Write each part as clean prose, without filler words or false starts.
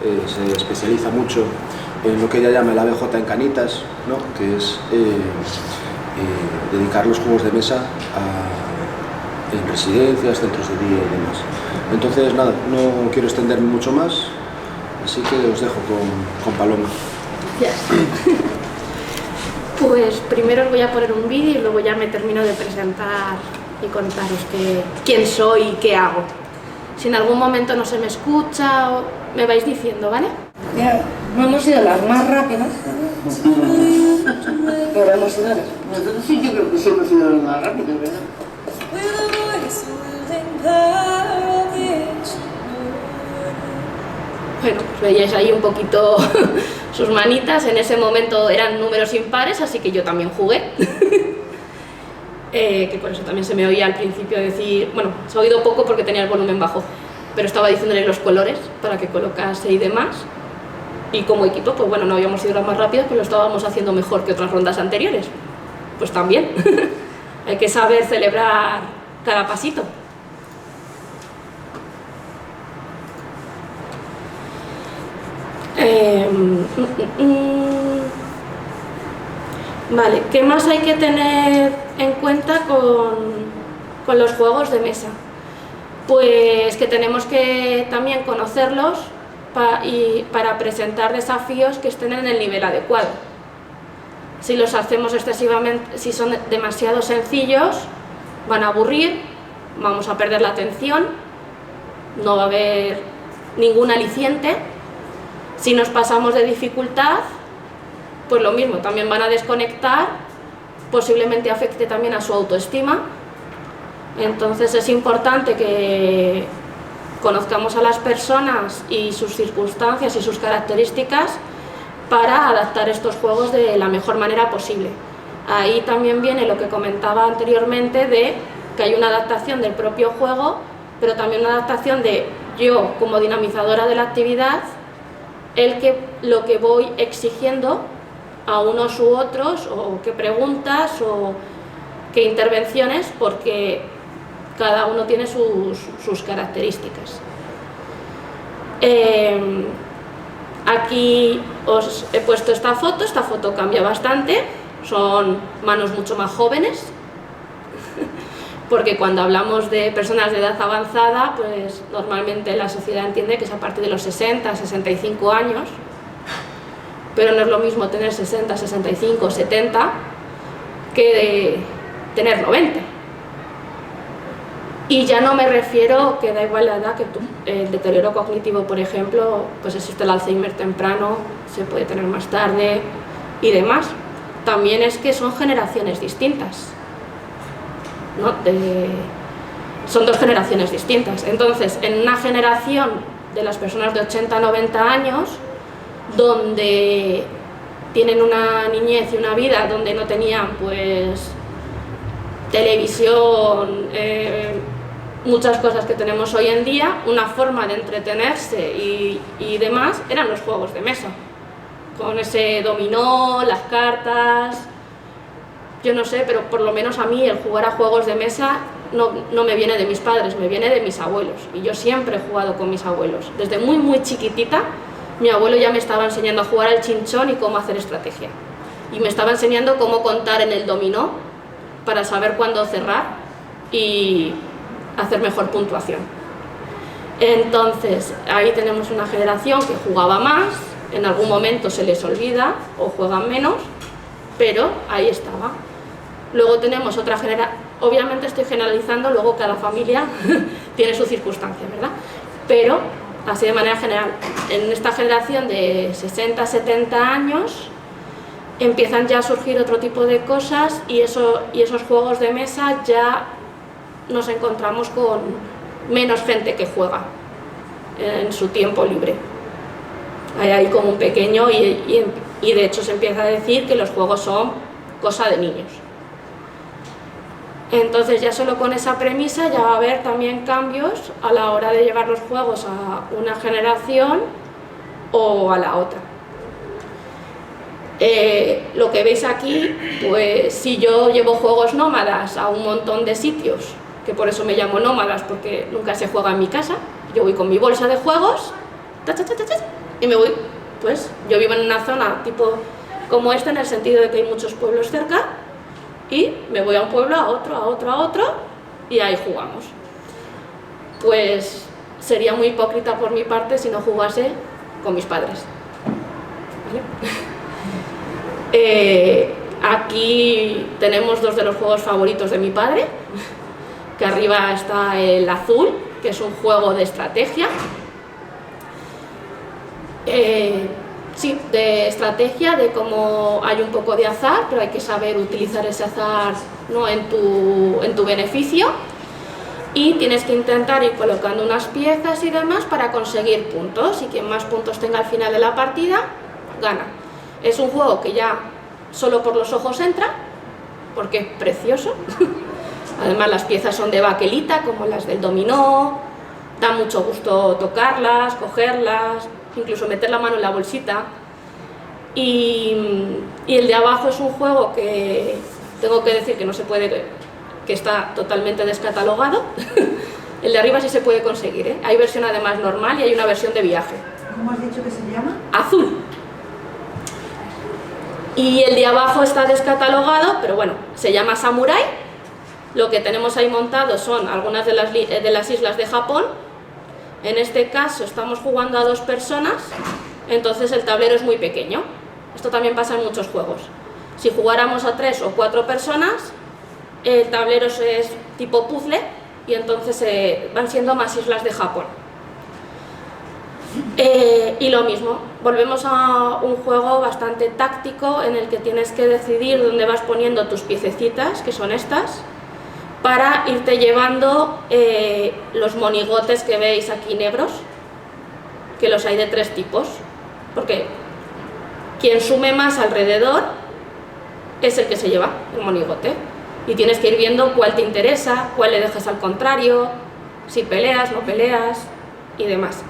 se especializa mucho en lo que ella llama el ABJ en canitas, ¿no? Que es dedicar los juegos de mesa en residencias, centros de día y demás. Entonces, nada, no quiero extenderme mucho más, así que os dejo con Paloma. Gracias. Pues primero os voy a poner un vídeo y luego ya me termino de presentar y contaros quién soy y qué hago. Si en algún momento no se me escucha, me vais diciendo, ¿vale? Ya, no hemos sido las más rápidas, pero hemos sido las... Nosotros sí, yo creo que sí hemos sido los más rápidos, ¿verdad? Bueno, pues veíais ahí un poquito sus manitas. En ese momento eran números impares, así que yo también jugué. Que por eso también se me oía al principio decir... Bueno, se ha oído poco porque tenía el volumen bajo, pero estaba diciéndole los colores para que colocase y demás. Y como equipo, pues bueno, no habíamos sido las más rápidas, pero lo estábamos haciendo mejor que otras rondas anteriores. Pues también. Hay que saber celebrar cada pasito. Vale, ¿qué más hay que tener en cuenta con los juegos de mesa? Pues que tenemos que también conocerlos para presentar desafíos que estén en el nivel adecuado. Si los hacemos excesivamente, si son demasiado sencillos, van a aburrir, vamos a perder la atención, no va a haber ningún aliciente. Si nos pasamos de dificultad, pues lo mismo, también van a desconectar, posiblemente afecte también a su autoestima. Entonces es importante que conozcamos a las personas y sus circunstancias y sus características para adaptar estos juegos de la mejor manera posible. Ahí también viene lo que comentaba anteriormente de que hay una adaptación del propio juego, pero también una adaptación de yo como dinamizadora de la actividad, lo que voy exigiendo a unos u otros, o qué preguntas o qué intervenciones, porque cada uno tiene sus características. Aquí os he puesto esta foto cambia bastante, son manos mucho más jóvenes, porque cuando hablamos de personas de edad avanzada, pues normalmente la sociedad entiende que es a partir de los 60, 65 años, pero no es lo mismo tener 60, 65, 70 que tener 90. Y ya no me refiero que da igual la edad que tú. El deterioro cognitivo, por ejemplo, pues existe el Alzheimer temprano, se puede tener más tarde y demás. También es que son generaciones distintas, ¿no? Son dos generaciones distintas. Entonces, en una generación de las personas de 80 a 90 años, donde tienen una niñez y una vida donde no tenían pues televisión, muchas cosas que tenemos hoy en día, una forma de entretenerse y demás eran los juegos de mesa, con ese dominó, las cartas. Yo no sé, pero por lo menos a mí el jugar a juegos de mesa no me viene de mis padres, me viene de mis abuelos, y yo siempre he jugado con mis abuelos. Desde muy muy chiquitita mi abuelo ya me estaba enseñando a jugar al chinchón y cómo hacer estrategia, y me estaba enseñando cómo contar en el dominó para saber cuándo cerrar y hacer mejor puntuación. Entonces ahí tenemos una generación que jugaba más, en algún momento se les olvida o juegan menos, pero ahí estaba. Luego tenemos otra generación, obviamente estoy generalizando, luego cada familia tiene su circunstancia, ¿verdad? Pero así de manera general, en esta generación de 60, 70 años empiezan ya a surgir otro tipo de cosas, y esos juegos de mesa ya nos encontramos con menos gente que juega en su tiempo libre. Hay ahí como un pequeño, y de hecho se empieza a decir que los juegos son cosa de niños. Entonces ya solo con esa premisa ya va a haber también cambios a la hora de llevar los juegos a una generación o a la otra. Lo que veis aquí, pues si yo llevo juegos nómadas a un montón de sitios, que por eso me llamo nómadas, porque nunca se juega en mi casa, yo voy con mi bolsa de juegos y me voy, pues yo vivo en una zona tipo como esta, en el sentido de que hay muchos pueblos cerca, y me voy a un pueblo, a otro, a otro, a otro, y ahí jugamos. Pues sería muy hipócrita por mi parte si no jugase con mis padres. ¿Vale? Aquí tenemos dos de los juegos favoritos de mi padre, que arriba está el azul, que es un juego de estrategia. Sí, de estrategia, de cómo hay un poco de azar, pero hay que saber utilizar ese azar, ¿no?, en tu beneficio, y tienes que intentar ir colocando unas piezas y demás para conseguir puntos, y quien más puntos tenga al final de la partida, gana. Es un juego que ya solo por los ojos entra, porque es precioso. Además las piezas son de baquelita, como las del dominó, da mucho gusto tocarlas, cogerlas, incluso meter la mano en la bolsita. Y el de abajo es un juego que tengo que decir que no se puede, que está totalmente descatalogado. El de arriba sí se puede conseguir, ¿eh? Hay versión además normal y hay una versión de viaje. ¿Cómo has dicho que se llama? Azul. Y el de abajo está descatalogado, pero bueno, se llama Samurai. Lo que tenemos ahí montado son algunas de las islas de Japón. En este caso estamos jugando a 2 personas, entonces el tablero es muy pequeño. Esto también pasa en muchos juegos. Si jugáramos a 3 o 4 personas, el tablero es tipo puzzle y entonces van siendo más islas de Japón. Y lo mismo, volvemos a un juego bastante táctico en el que tienes que decidir dónde vas poniendo tus piececitas, que son estas, para irte llevando los monigotes que veis aquí negros, que los hay de 3 tipos, porque quien sume más alrededor es el que se lleva el monigote, y tienes que ir viendo cuál te interesa, cuál le dejas al contrario, si peleas, no peleas y demás.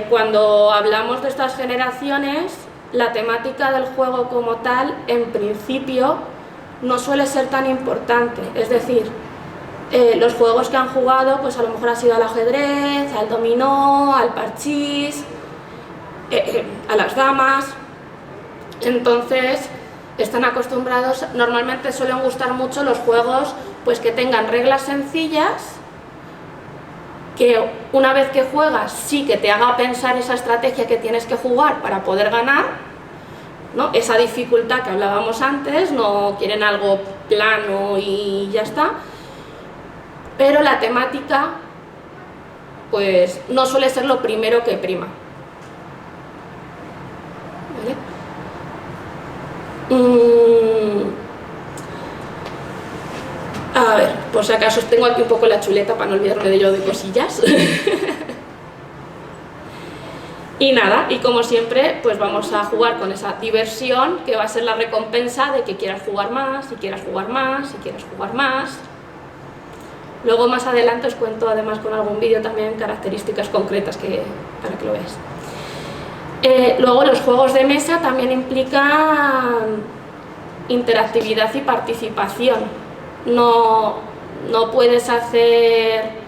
Cuando hablamos de estas generaciones, la temática del juego como tal, en principio, no suele ser tan importante. Es decir, los juegos que han jugado, pues a lo mejor ha sido al ajedrez, al dominó, al parchís, a las damas. Entonces, están acostumbrados, normalmente suelen gustar mucho los juegos pues que tengan reglas sencillas, que una vez que juegas sí que te haga pensar esa estrategia que tienes que jugar para poder ganar, ¿no? Esa dificultad que hablábamos antes, no quieren algo plano y ya está, pero la temática pues no suele ser lo primero que prima. ¿Vale? A ver, por si acaso tengo aquí un poco la chuleta para no olvidarme de yo de cosillas. Y nada, y como siempre, pues vamos a jugar con esa diversión que va a ser la recompensa de que quieras jugar más, y quieras jugar más, y quieras jugar más. Luego más adelante os cuento además con algún vídeo también características concretas para que lo veáis. Luego los juegos de mesa también implican interactividad y participación. No puedes hacer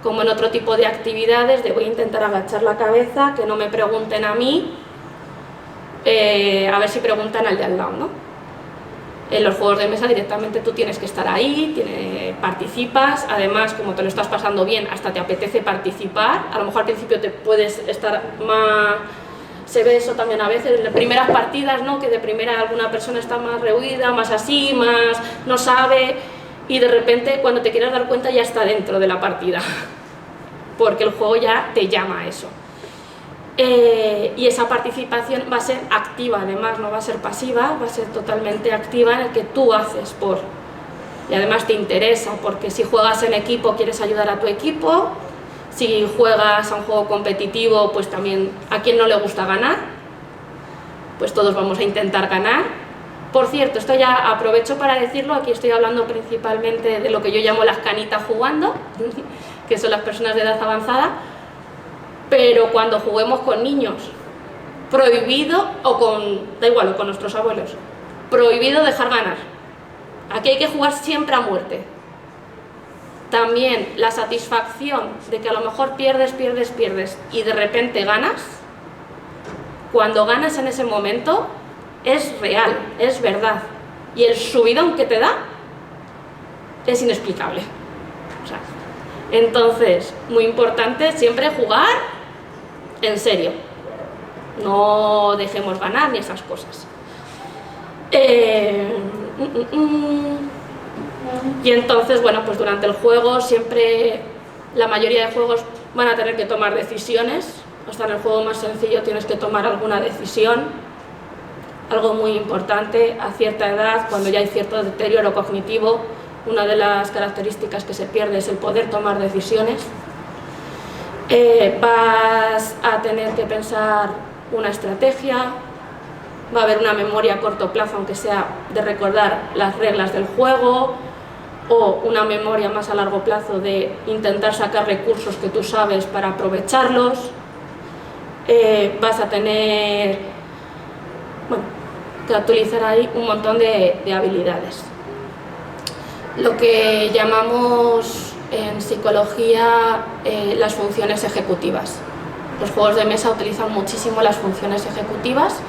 como en otro tipo de actividades de voy a intentar agachar la cabeza, que no me pregunten a mí, a ver si preguntan al de al lado, ¿no? En los juegos de mesa directamente tú tienes que estar ahí, participas, además como te lo estás pasando bien, hasta te apetece participar. A lo mejor al principio te puedes estar más... Se ve eso también a veces en las primeras partidas, ¿no? Que de primera alguna persona está más rehuida, más así, más no sabe, y de repente cuando te quieres dar cuenta ya está dentro de la partida, porque el juego ya te llama a eso. Y esa participación va a ser activa, además, no va a ser pasiva, va a ser totalmente activa, en el que tú haces por... Y además te interesa, porque si juegas en equipo quieres ayudar a tu equipo. Si juegas a un juego competitivo, pues también a quien no le gusta ganar, pues todos vamos a intentar ganar. Por cierto, esto ya aprovecho para decirlo, aquí estoy hablando principalmente de lo que yo llamo las canitas jugando, que son las personas de edad avanzada, pero cuando juguemos con niños, prohibido, da igual, o con nuestros abuelos, prohibido dejar ganar. Aquí hay que jugar siempre a muerte. También la satisfacción de que a lo mejor pierdes y de repente ganas. Cuando ganas en ese momento es real, es verdad. Y el subidón que te da es inexplicable. O sea, entonces, muy importante siempre jugar en serio. No dejemos ganar ni esas cosas. Y entonces, bueno, pues durante el juego siempre, la mayoría de juegos van a tener que tomar decisiones. Hasta en el juego más sencillo tienes que tomar alguna decisión. Algo muy importante, a cierta edad, cuando ya hay cierto deterioro cognitivo, una de las características que se pierde es el poder tomar decisiones. Vas a tener que pensar una estrategia, va a haber una memoria a corto plazo, aunque sea de recordar las reglas del juego, o una memoria más a largo plazo de intentar sacar recursos que tú sabes para aprovecharlos. Vas a tener, bueno, que utilizar ahí un montón de habilidades. Lo que llamamos en psicología las funciones ejecutivas. Los juegos de mesa utilizan muchísimo las funciones ejecutivas,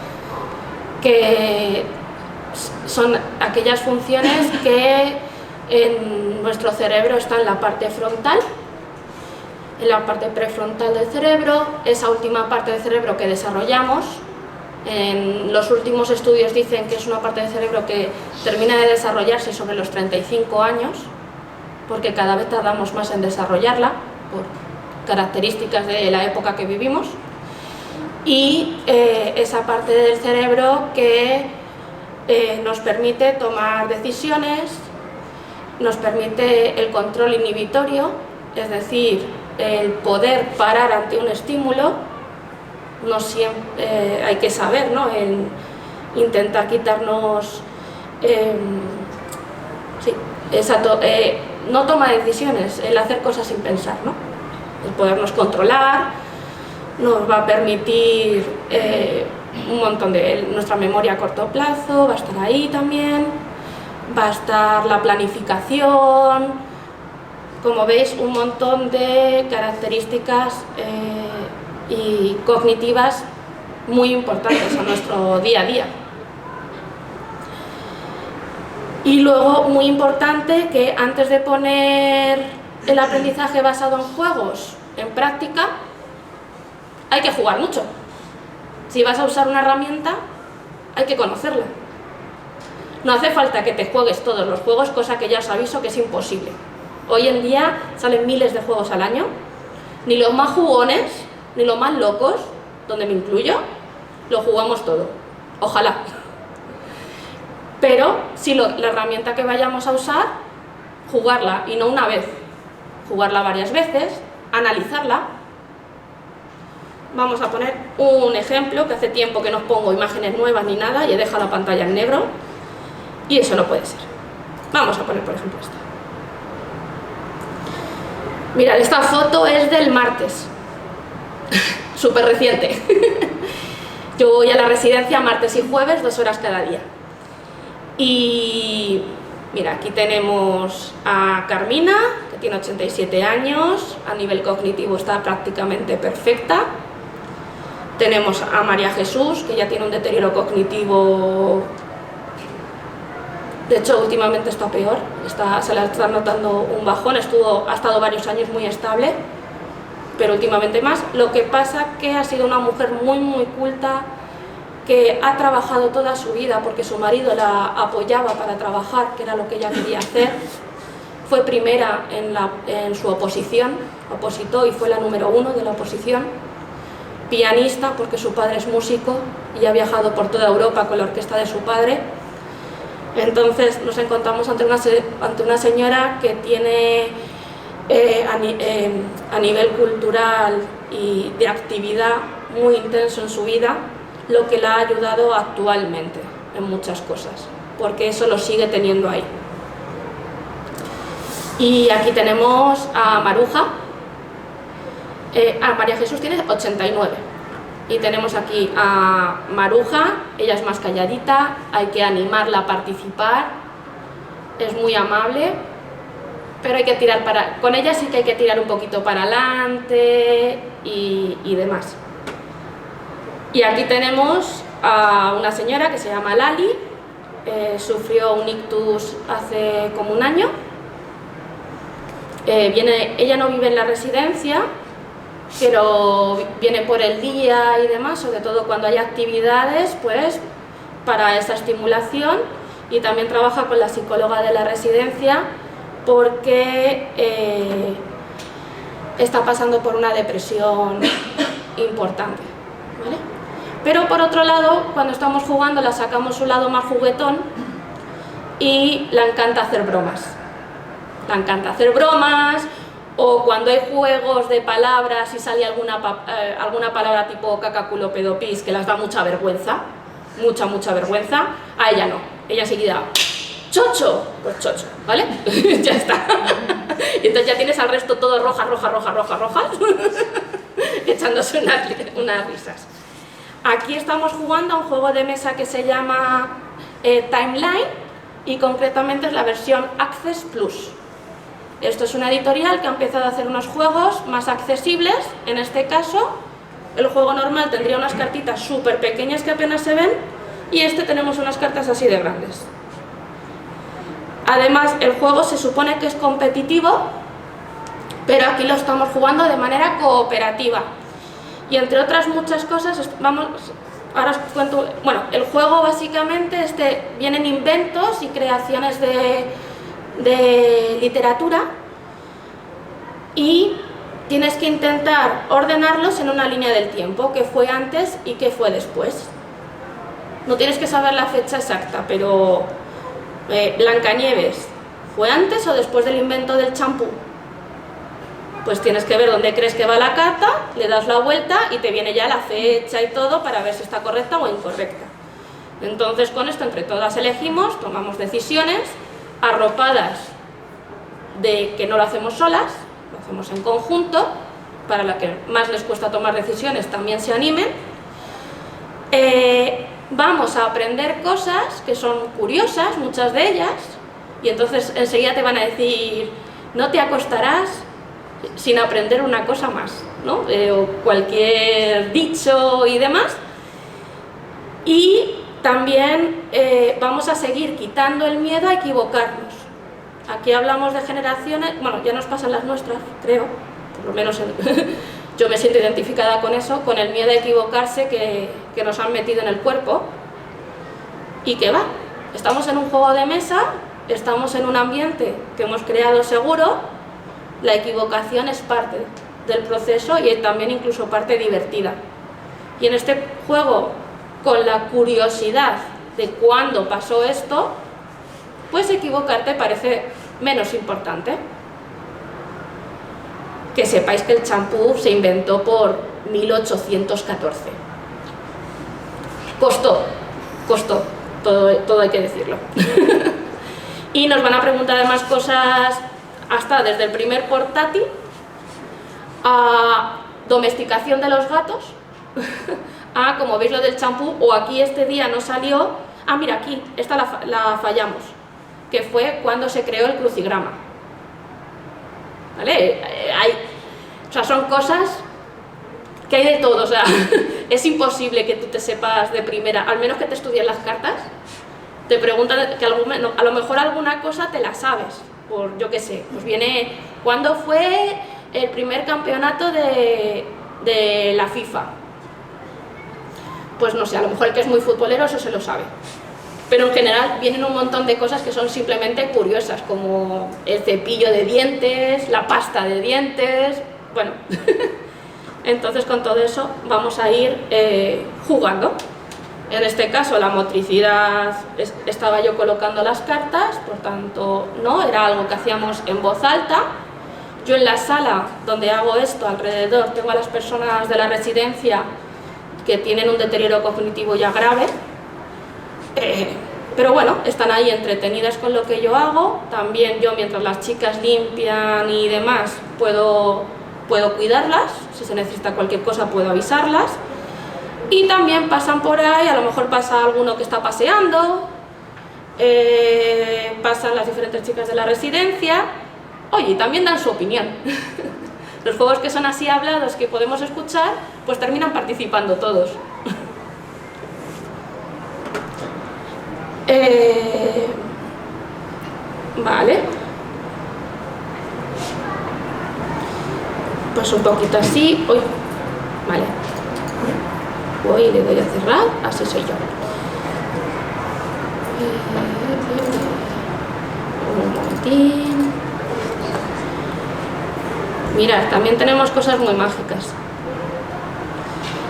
que son aquellas funciones que en nuestro cerebro están en la parte frontal, en la parte prefrontal del cerebro, esa última parte del cerebro que desarrollamos. En los últimos estudios dicen que es una parte del cerebro que termina de desarrollarse sobre los 35 años, porque cada vez tardamos más en desarrollarla, por características de la época que vivimos. Y esa parte del cerebro que nos permite tomar decisiones, nos permite el control inhibitorio, es decir, el poder parar ante un estímulo. No siempre hay que saber, ¿no? El intentar quitarnos, no toma decisiones, el hacer cosas sin pensar, ¿no? El podernos controlar nos va a permitir un montón de nuestra memoria a corto plazo, va a estar ahí también, va a estar la planificación, como veis, un montón de características y cognitivas muy importantes a nuestro día a día. Y luego, muy importante, que antes de poner el aprendizaje basado en juegos en práctica, hay que jugar mucho. Si vas a usar una herramienta, hay que conocerla. No hace falta que te juegues todos los juegos, cosa que ya os aviso que es imposible. Hoy en día salen miles de juegos al año, ni los más jugones, ni los más locos, donde me incluyo, lo jugamos todo. Ojalá. Pero si la herramienta que vayamos a usar, jugarla, y no una vez, jugarla varias veces, analizarla. Vamos a poner un ejemplo, que hace tiempo que no pongo imágenes nuevas ni nada, y he dejado la pantalla en negro, y eso no puede ser. Vamos a poner, por ejemplo, esta. Mirad, esta foto es del martes, súper reciente. Yo voy a la residencia martes y jueves, 2 horas cada día. Y mira, aquí tenemos a Carmina, que tiene 87 años, a nivel cognitivo está prácticamente perfecta. Tenemos a María Jesús, que ya tiene un deterioro cognitivo, de hecho últimamente está peor, se le está notando un bajón, ha estado varios años muy estable, pero últimamente más. Lo que pasa que ha sido una mujer muy culta, que ha trabajado toda su vida porque su marido la apoyaba para trabajar, que era lo que ella quería hacer. Fue primera en su oposición, opositó y fue la número 1 de la oposición. Pianista, porque su padre es músico y ha viajado por toda Europa con la orquesta de su padre. Entonces nos encontramos ante una señora que tiene a nivel cultural y de actividad muy intenso en su vida, lo que la ha ayudado actualmente en muchas cosas, porque eso lo sigue teniendo ahí. Y aquí tenemos a Maruja. María Jesús tiene 89. Y tenemos aquí a Maruja, ella es más calladita, hay que animarla a participar, es muy amable. pero hay que tirar con ella sí que hay que tirar un poquito para adelante y demás. Y aquí tenemos a una señora que se llama Lali, sufrió un ictus hace como un año. Ella no vive en la residencia, pero viene por el día y demás, sobre todo cuando hay actividades, pues para esa estimulación, y también trabaja con la psicóloga de la residencia porque está pasando por una depresión importante, ¿vale? Pero por otro lado, cuando estamos jugando la sacamos su lado más juguetón y le encanta hacer bromas. Le encanta hacer bromas, o cuando hay juegos de palabras y sale alguna palabra tipo caca, culo, pedo, pis, que les da mucha vergüenza, mucha vergüenza, a ella no. Ella enseguida, chocho, pues chocho, ¿vale? Ya está. Y entonces ya tienes al resto todo rojas, echándose unas risas. Aquí estamos jugando a un juego de mesa que se llama Timeline, y concretamente es la versión Access Plus. Esto es una editorial que ha empezado a hacer unos juegos más accesibles. En este caso, el juego normal tendría unas cartitas súper pequeñas que apenas se ven, y este tenemos unas cartas así de grandes. Además, el juego se supone que es competitivo, pero aquí lo estamos jugando de manera cooperativa. Y entre otras muchas cosas, ahora os cuento. Bueno, el juego básicamente vienen inventos y creaciones de literatura, y tienes que intentar ordenarlos en una línea del tiempo, qué fue antes y qué fue después. No tienes que saber la fecha exacta, pero Blancanieves, ¿fue antes o después del invento del champú? Pues tienes que ver dónde crees que va la carta, le das la vuelta y te viene ya la fecha y todo para ver si está correcta o incorrecta. Entonces con esto entre todas elegimos, tomamos decisiones arropadas de que no lo hacemos solas, lo hacemos en conjunto, para la que más les cuesta tomar decisiones también se animen. Vamos a aprender cosas que son curiosas, muchas de ellas, y entonces enseguida te van a decir, no te acostarás sin aprender una cosa más, ¿no? O cualquier dicho y demás. Y también vamos a seguir quitando el miedo a equivocarnos. Aquí hablamos de generaciones, bueno, ya nos pasan las nuestras, creo, por lo menos yo me siento identificada con eso, con el miedo a equivocarse que nos han metido en el cuerpo. Y que va, estamos en un juego de mesa, estamos en un ambiente que hemos creado seguro, la equivocación es parte del proceso y también incluso parte divertida. Y en este juego, con la curiosidad de cuándo pasó esto, pues equivocarte parece menos importante. Que sepáis que el champú se inventó por 1814. Costó, todo hay que decirlo. Y nos van a preguntar además cosas, hasta desde el primer portátil a domesticación de los gatos, a, como veis, lo del champú, o aquí este día no salió, mira, aquí, esta la fallamos, que fue cuando se creó el crucigrama, ¿vale? O sea, son cosas que hay de todo, o sea, es imposible que tú te sepas de primera, al menos que te estudies las cartas, te preguntan que a lo mejor alguna cosa te la sabes, por yo qué sé, pues viene, ¿cuándo fue el primer campeonato de la FIFA? Pues no sé, a lo mejor el que es muy futbolero eso se lo sabe. Pero en general vienen un montón de cosas que son simplemente curiosas, como el cepillo de dientes, la pasta de dientes, bueno. Entonces con todo eso vamos a ir jugando. En este caso la motricidad, estaba yo colocando las cartas, por tanto no, era algo que hacíamos en voz alta. Yo en la sala donde hago esto alrededor tengo a las personas de la residencia que tienen un deterioro cognitivo ya grave, pero bueno, están ahí entretenidas con lo que yo hago. También yo, mientras las chicas limpian y demás, puedo cuidarlas, si se necesita cualquier cosa puedo avisarlas. Y también pasan por ahí, a lo mejor pasa alguno que está paseando, pasan las diferentes chicas de la residencia Oye, y también dan su opinión. Los juegos que son así hablados, que podemos escuchar, pues terminan participando todos. Vale. Pues un poquito así. Uy, vale. Voy y le doy a cerrar, así soy yo. Un momentín. Mirad, también tenemos cosas muy mágicas.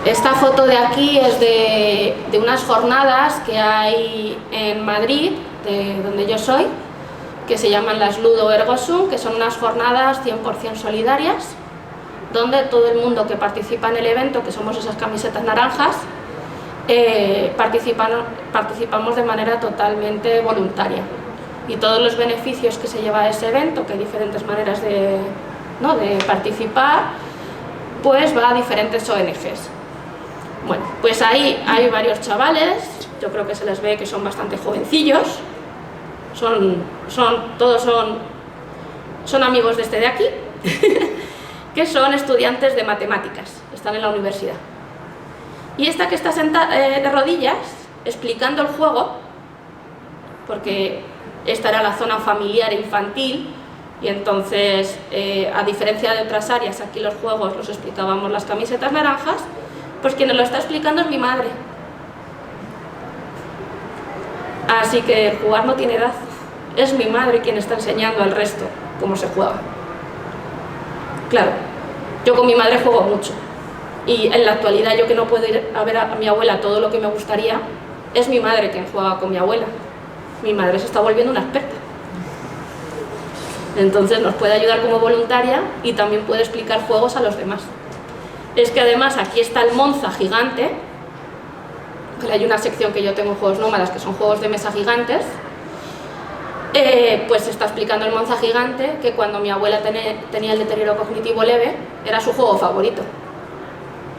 Esta foto de aquí es de unas jornadas que hay en Madrid, de donde yo soy, que se llaman las Ludo Ergo Sum, que son unas jornadas 100% solidarias, donde todo el mundo que participa en el evento, que somos esas camisetas naranjas, participamos de manera totalmente voluntaria. Y todos los beneficios que se lleva a ese evento, que hay diferentes maneras de participar, pues va a diferentes ONGs. Bueno, pues ahí hay varios chavales, yo creo que se les ve que son bastante jovencillos, todos son amigos de este de aquí, que son estudiantes de matemáticas, están en la universidad. Y esta que está sentada de rodillas, explicando el juego, porque esta era la zona familiar e infantil, y entonces, a diferencia de otras áreas, aquí los juegos los explicábamos las camisetas naranjas, pues quien nos lo está explicando es mi madre. Así que el jugar no tiene edad, es mi madre quien está enseñando al resto cómo se juega. Claro, yo con mi madre juego mucho, y en la actualidad yo que no puedo ir a ver a mi abuela todo lo que me gustaría, es mi madre quien juega con mi abuela. Mi madre se está volviendo una experta. Entonces nos puede ayudar como voluntaria y también puede explicar juegos a los demás. Es que además aquí está el Monza gigante, que hay una sección que yo tengo en Juegos Nómadas, que son juegos de mesa gigantes, pues se está explicando el Monza gigante, que cuando mi abuela tenía el deterioro cognitivo leve, era su juego favorito.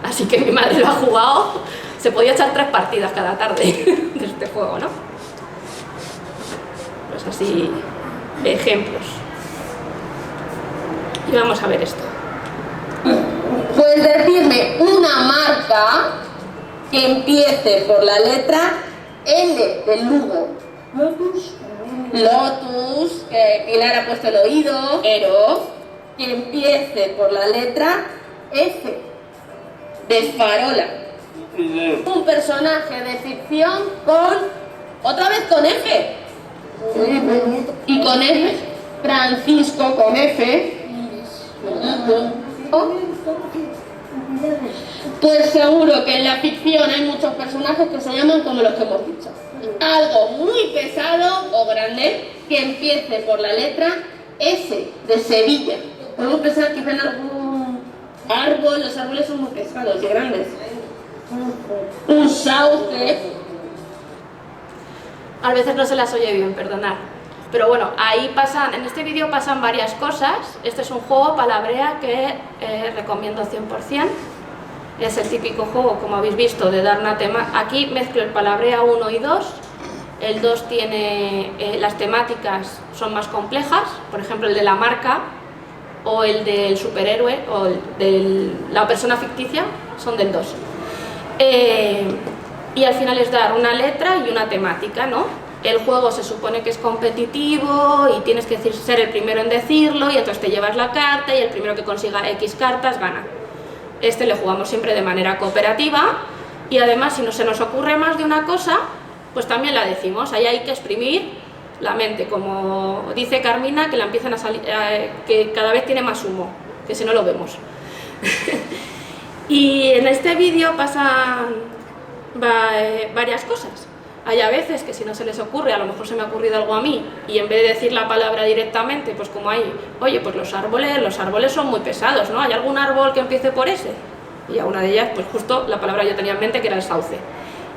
Así que mi madre lo ha jugado, se podía echar 3 partidas cada tarde de este juego, ¿no? Pues así, ejemplos. Y vamos a ver esto. Puedes decirme una marca que empiece por la letra L de Lugo. Lotus, que Pilar ha puesto el oído. Eros, que empiece por la letra F de Farola. Un personaje de ficción otra vez con F. Y con F. Francisco con F. Pues seguro que en la ficción hay muchos personajes que se llaman como los que hemos dicho. Algo muy pesado o grande que empiece por la letra S de Sevilla. Podemos pensar quizá en algún árbol, los árboles son muy pesados y grandes. Un sauce. A veces no se las oye bien, perdonad. Pero bueno, ahí en este vídeo pasan varias cosas. Este es un juego palabrea que recomiendo 100%. Es el típico juego, como habéis visto, de dar una tema. Aquí mezclo el palabrea 1 y 2. El 2 tiene las temáticas son más complejas, por ejemplo el de la marca o el del superhéroe o el de la persona ficticia son del 2. Y al final es dar una letra y una temática, ¿no? El juego se supone que es competitivo y tienes que ser el primero en decirlo y entonces te llevas la carta y el primero que consiga X cartas gana. Este le jugamos siempre de manera cooperativa y además si no se nos ocurre más de una cosa, pues también la decimos. Ahí hay que exprimir la mente, como dice Carmina, que la empiezan a salir, que cada vez tiene más humo, que si no lo vemos. Y en este vídeo pasan varias cosas. Hay a veces que si no se les ocurre, a lo mejor se me ha ocurrido algo a mí, y en vez de decir la palabra directamente, pues como hay, oye, pues los árboles son muy pesados, ¿no? ¿Hay algún árbol que empiece por ese? Y a una de ellas, pues justo la palabra yo tenía en mente que era el sauce.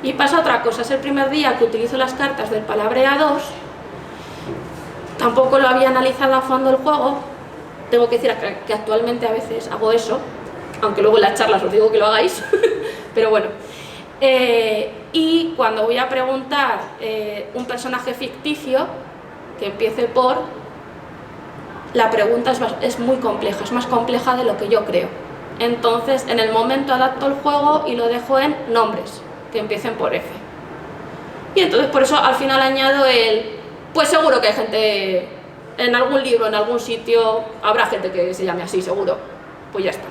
Y pasa otra cosa, es el primer día que utilizo las cartas del palabrea 2, tampoco lo había analizado a fondo el juego, tengo que decir que actualmente a veces hago eso, aunque luego en las charlas os digo que lo hagáis, pero bueno. Y cuando voy a preguntar un personaje ficticio que empiece por la pregunta es muy compleja, es más compleja de lo que yo creo. Entonces, en el momento adapto el juego y lo dejo en nombres, que empiecen por F. Y entonces por eso al final añado pues seguro que hay gente, en algún libro, en algún sitio, habrá gente que se llame así, seguro. Pues ya está.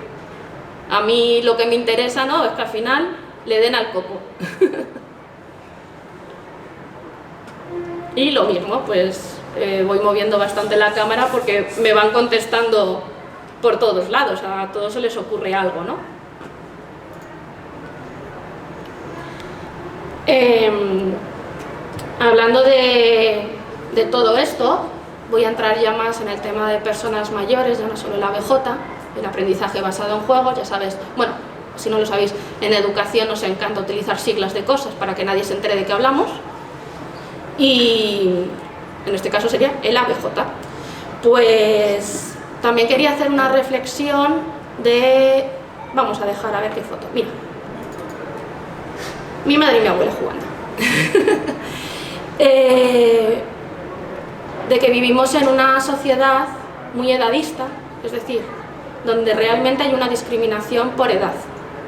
A mí lo que me interesa, ¿no?, es que al final le den al coco. Y lo mismo, pues voy moviendo bastante la cámara porque me van contestando por todos lados, a todos se les ocurre algo, ¿no? Hablando de todo esto, voy a entrar ya más en el tema de personas mayores, ya no solo el ABJ, el aprendizaje basado en juegos, ya sabes, bueno, si no lo sabéis, en educación nos encanta utilizar siglas de cosas para que nadie se entere de qué hablamos, y en este caso sería el ABJ. Pues también quería hacer una reflexión de... Vamos a dejar a ver qué foto. Mira, mi madre y mi abuela jugando. De que vivimos en una sociedad muy edadista, es decir, donde realmente hay una discriminación por edad,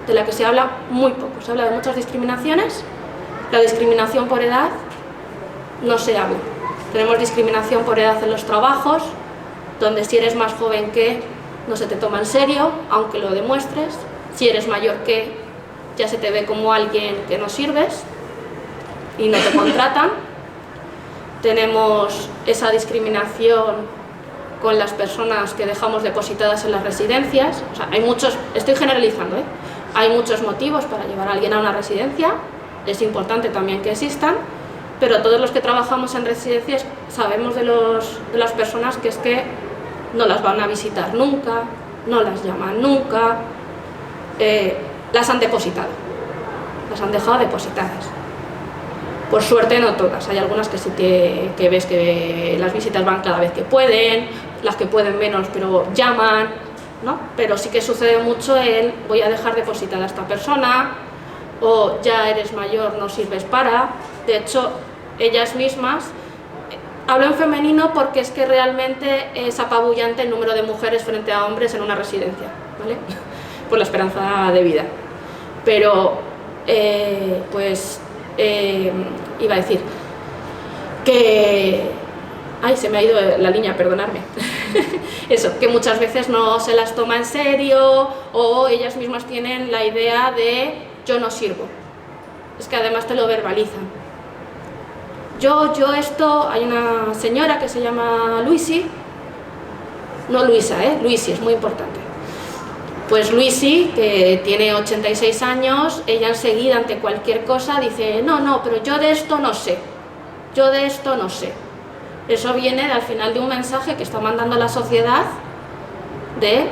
de la que se habla muy poco. Se habla de muchas discriminaciones, la discriminación por edad no se habla. Tenemos discriminación por edad en los trabajos, donde si eres más joven que, no se te toma en serio, aunque lo demuestres. Si eres mayor que, ya se te ve como alguien que no sirves y no te contratan. Tenemos esa discriminación con las personas que dejamos depositadas en las residencias. O sea, hay muchos, estoy generalizando, hay muchos motivos para llevar a alguien a una residencia, es importante también que existan, pero todos los que trabajamos en residencias sabemos de las personas que es que no las van a visitar nunca, no las llaman nunca, las han depositado, las han dejado depositadas. Por suerte no todas, hay algunas que sí que ves que las visitas van cada vez que pueden, las que pueden menos pero llaman, ¿no? Pero sí que sucede mucho el voy a dejar depositada a esta persona, o ya eres mayor, no sirves para. De hecho, ellas mismas, hablo en femenino porque es que realmente es apabullante el número de mujeres frente a hombres en una residencia, ¿vale? Por la esperanza de vida. Pero, iba a decir que... Ay, se me ha ido la línea, perdonadme. Eso, que muchas veces no se las toma en serio, o ellas mismas tienen la idea de yo no sirvo. Es que además te lo verbalizan. Yo esto, hay una señora que se llama Luisi, no Luisa, Luisi, es muy importante. Pues Luisi, que tiene 86 años, ella enseguida ante cualquier cosa dice, no, pero yo de esto no sé, yo de esto no sé. Eso viene al final de un mensaje que está mandando la sociedad de,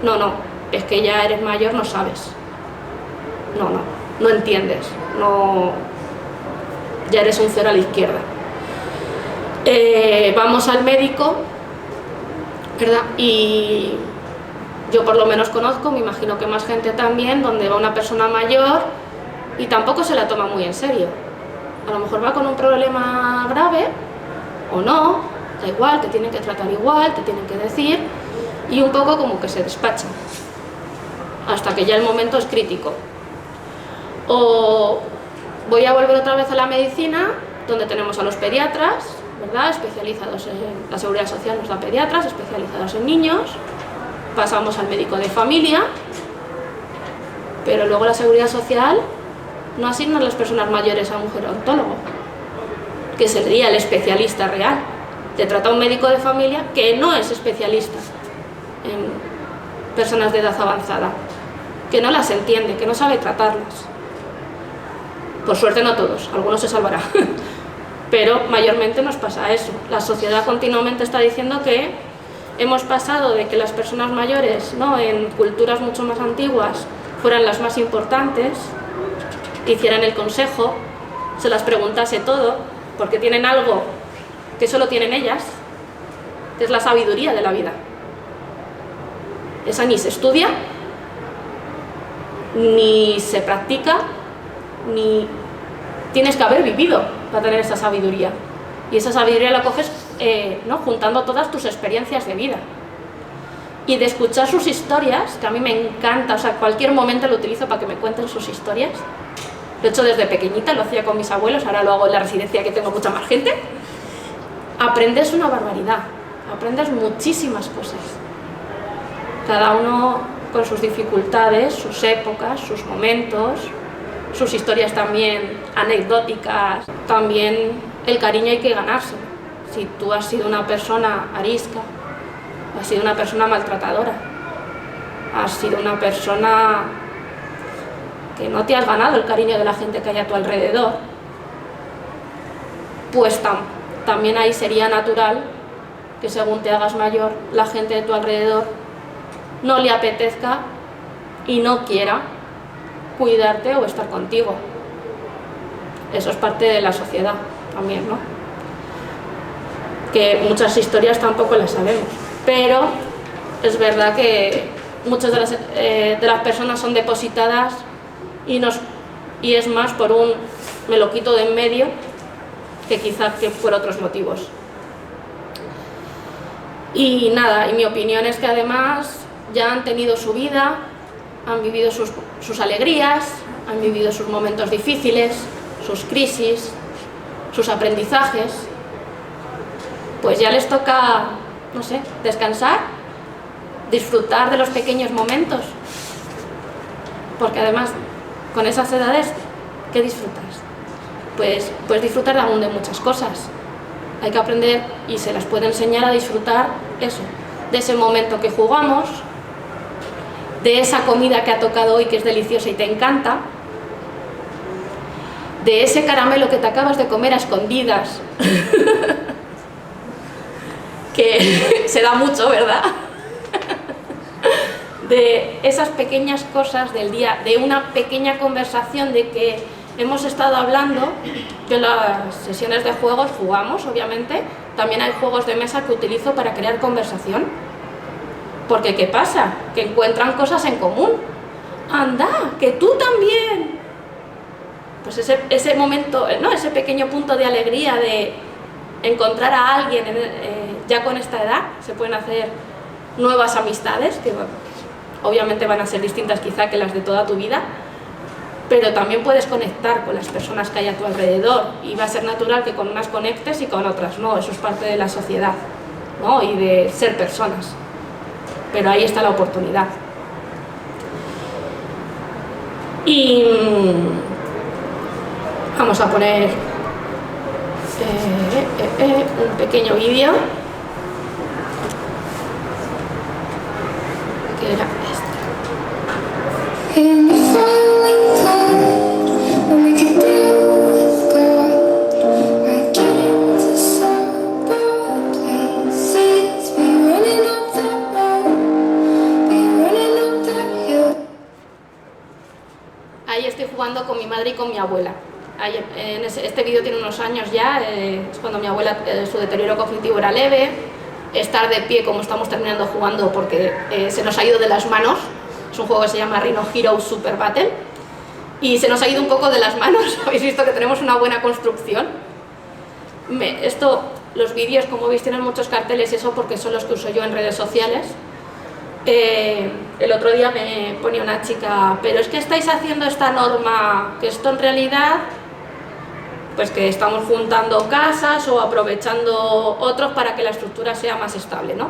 no, es que ya eres mayor, no sabes, no entiendes, ya eres un cero a la izquierda. Vamos al médico, ¿verdad? Y yo por lo menos conozco, me imagino que más gente también, donde va una persona mayor y tampoco se la toma muy en serio. A lo mejor va con un problema grave o no, da igual, te tienen que tratar igual, te tienen que decir, y un poco como que se despacha hasta que ya el momento es crítico. O voy a volver otra vez a la medicina, donde tenemos a los pediatras, ¿verdad?, especializados en la Seguridad Social, nos da pediatras especializados en niños. Pasamos al médico de familia, pero luego la Seguridad Social no asigna a las personas mayores a un gerontólogo, que sería el especialista real. Te trata un médico de familia que no es especialista en personas de edad avanzada, que no las entiende, que no sabe tratarlas. Por suerte no todos, algunos se salvará, pero mayormente nos pasa eso. La sociedad continuamente está diciendo que hemos pasado de que las personas mayores, ¿no?, en culturas mucho más antiguas fueran las más importantes, que hicieran el consejo, se las preguntase todo, porque tienen algo que solo tienen ellas, que es la sabiduría de la vida. Esa ni se estudia, ni se practica, ni tienes que haber vivido para tener esa sabiduría. Y esa sabiduría la coges ¿no? Juntando todas tus experiencias de vida. Y de escuchar sus historias, que a mí me encanta, o sea, cualquier momento lo utilizo para que me cuenten sus historias. Lo he hecho desde pequeñita, lo hacía con mis abuelos, ahora lo hago en la residencia que tengo mucha más gente. Aprendes una barbaridad, aprendes muchísimas cosas. Cada uno con sus dificultades, sus épocas, sus momentos, sus historias también anecdóticas. También el cariño hay que ganárselo. Si tú has sido una persona arisca, has sido una persona maltratadora, has sido una persona que no te has ganado el cariño de la gente que hay a tu alrededor, pues también ahí sería natural que según te hagas mayor, la gente de tu alrededor no le apetezca y no quiera cuidarte o estar contigo. Eso es parte de la sociedad también, ¿no? Que muchas historias tampoco las sabemos, pero es verdad que muchas de las personas son depositadas y es más por un me lo quito de en medio que quizás que por otros motivos. Y nada, y mi opinión es que además ya han tenido su vida, han vivido sus alegrías, han vivido sus momentos difíciles, sus crisis, sus aprendizajes. Pues ya les toca, no sé, descansar, disfrutar de los pequeños momentos. Porque además, con esas edades, ¿qué disfrutas? Pues disfrutar aún de muchas cosas. Hay que aprender y se las puede enseñar a disfrutar eso, de ese momento que jugamos, de esa comida que ha tocado hoy que es deliciosa y te encanta, de ese caramelo que te acabas de comer a escondidas, que se da mucho, ¿verdad? De esas pequeñas cosas del día, de una pequeña conversación de que hemos estado hablando. Yo en las sesiones de juegos jugamos, obviamente, también hay juegos de mesa que utilizo para crear conversación. Porque ¿qué pasa? Que encuentran cosas en común. ¡Anda! ¡Que tú también! Pues ese momento, ¿no? Ese pequeño punto de alegría de encontrar a alguien ya con esta edad, se pueden hacer nuevas amistades, que bueno, obviamente van a ser distintas quizá que las de toda tu vida, pero también puedes conectar con las personas que hay a tu alrededor y va a ser natural que con unas conectes y con otras no, eso es parte de la sociedad, ¿no? Y de ser personas, pero ahí está la oportunidad. Y vamos a poner un pequeño vídeo que era este. Ahí estoy jugando con mi madre y con mi abuela. Este vídeo tiene unos años ya, es cuando mi abuela, su deterioro cognitivo era leve, estar de pie como estamos terminando jugando porque se nos ha ido de las manos. Es un juego que se llama Rhino Heroes Super Battle y se nos ha ido un poco de las manos. Habéis visto que tenemos una buena construcción. Los vídeos, como veis, tienen muchos carteles y eso porque son los que uso yo en redes sociales. El otro día me ponía una chica, pero es que estáis haciendo esta norma, que esto en realidad, pues que estamos juntando casas o aprovechando otros para que la estructura sea más estable, ¿no?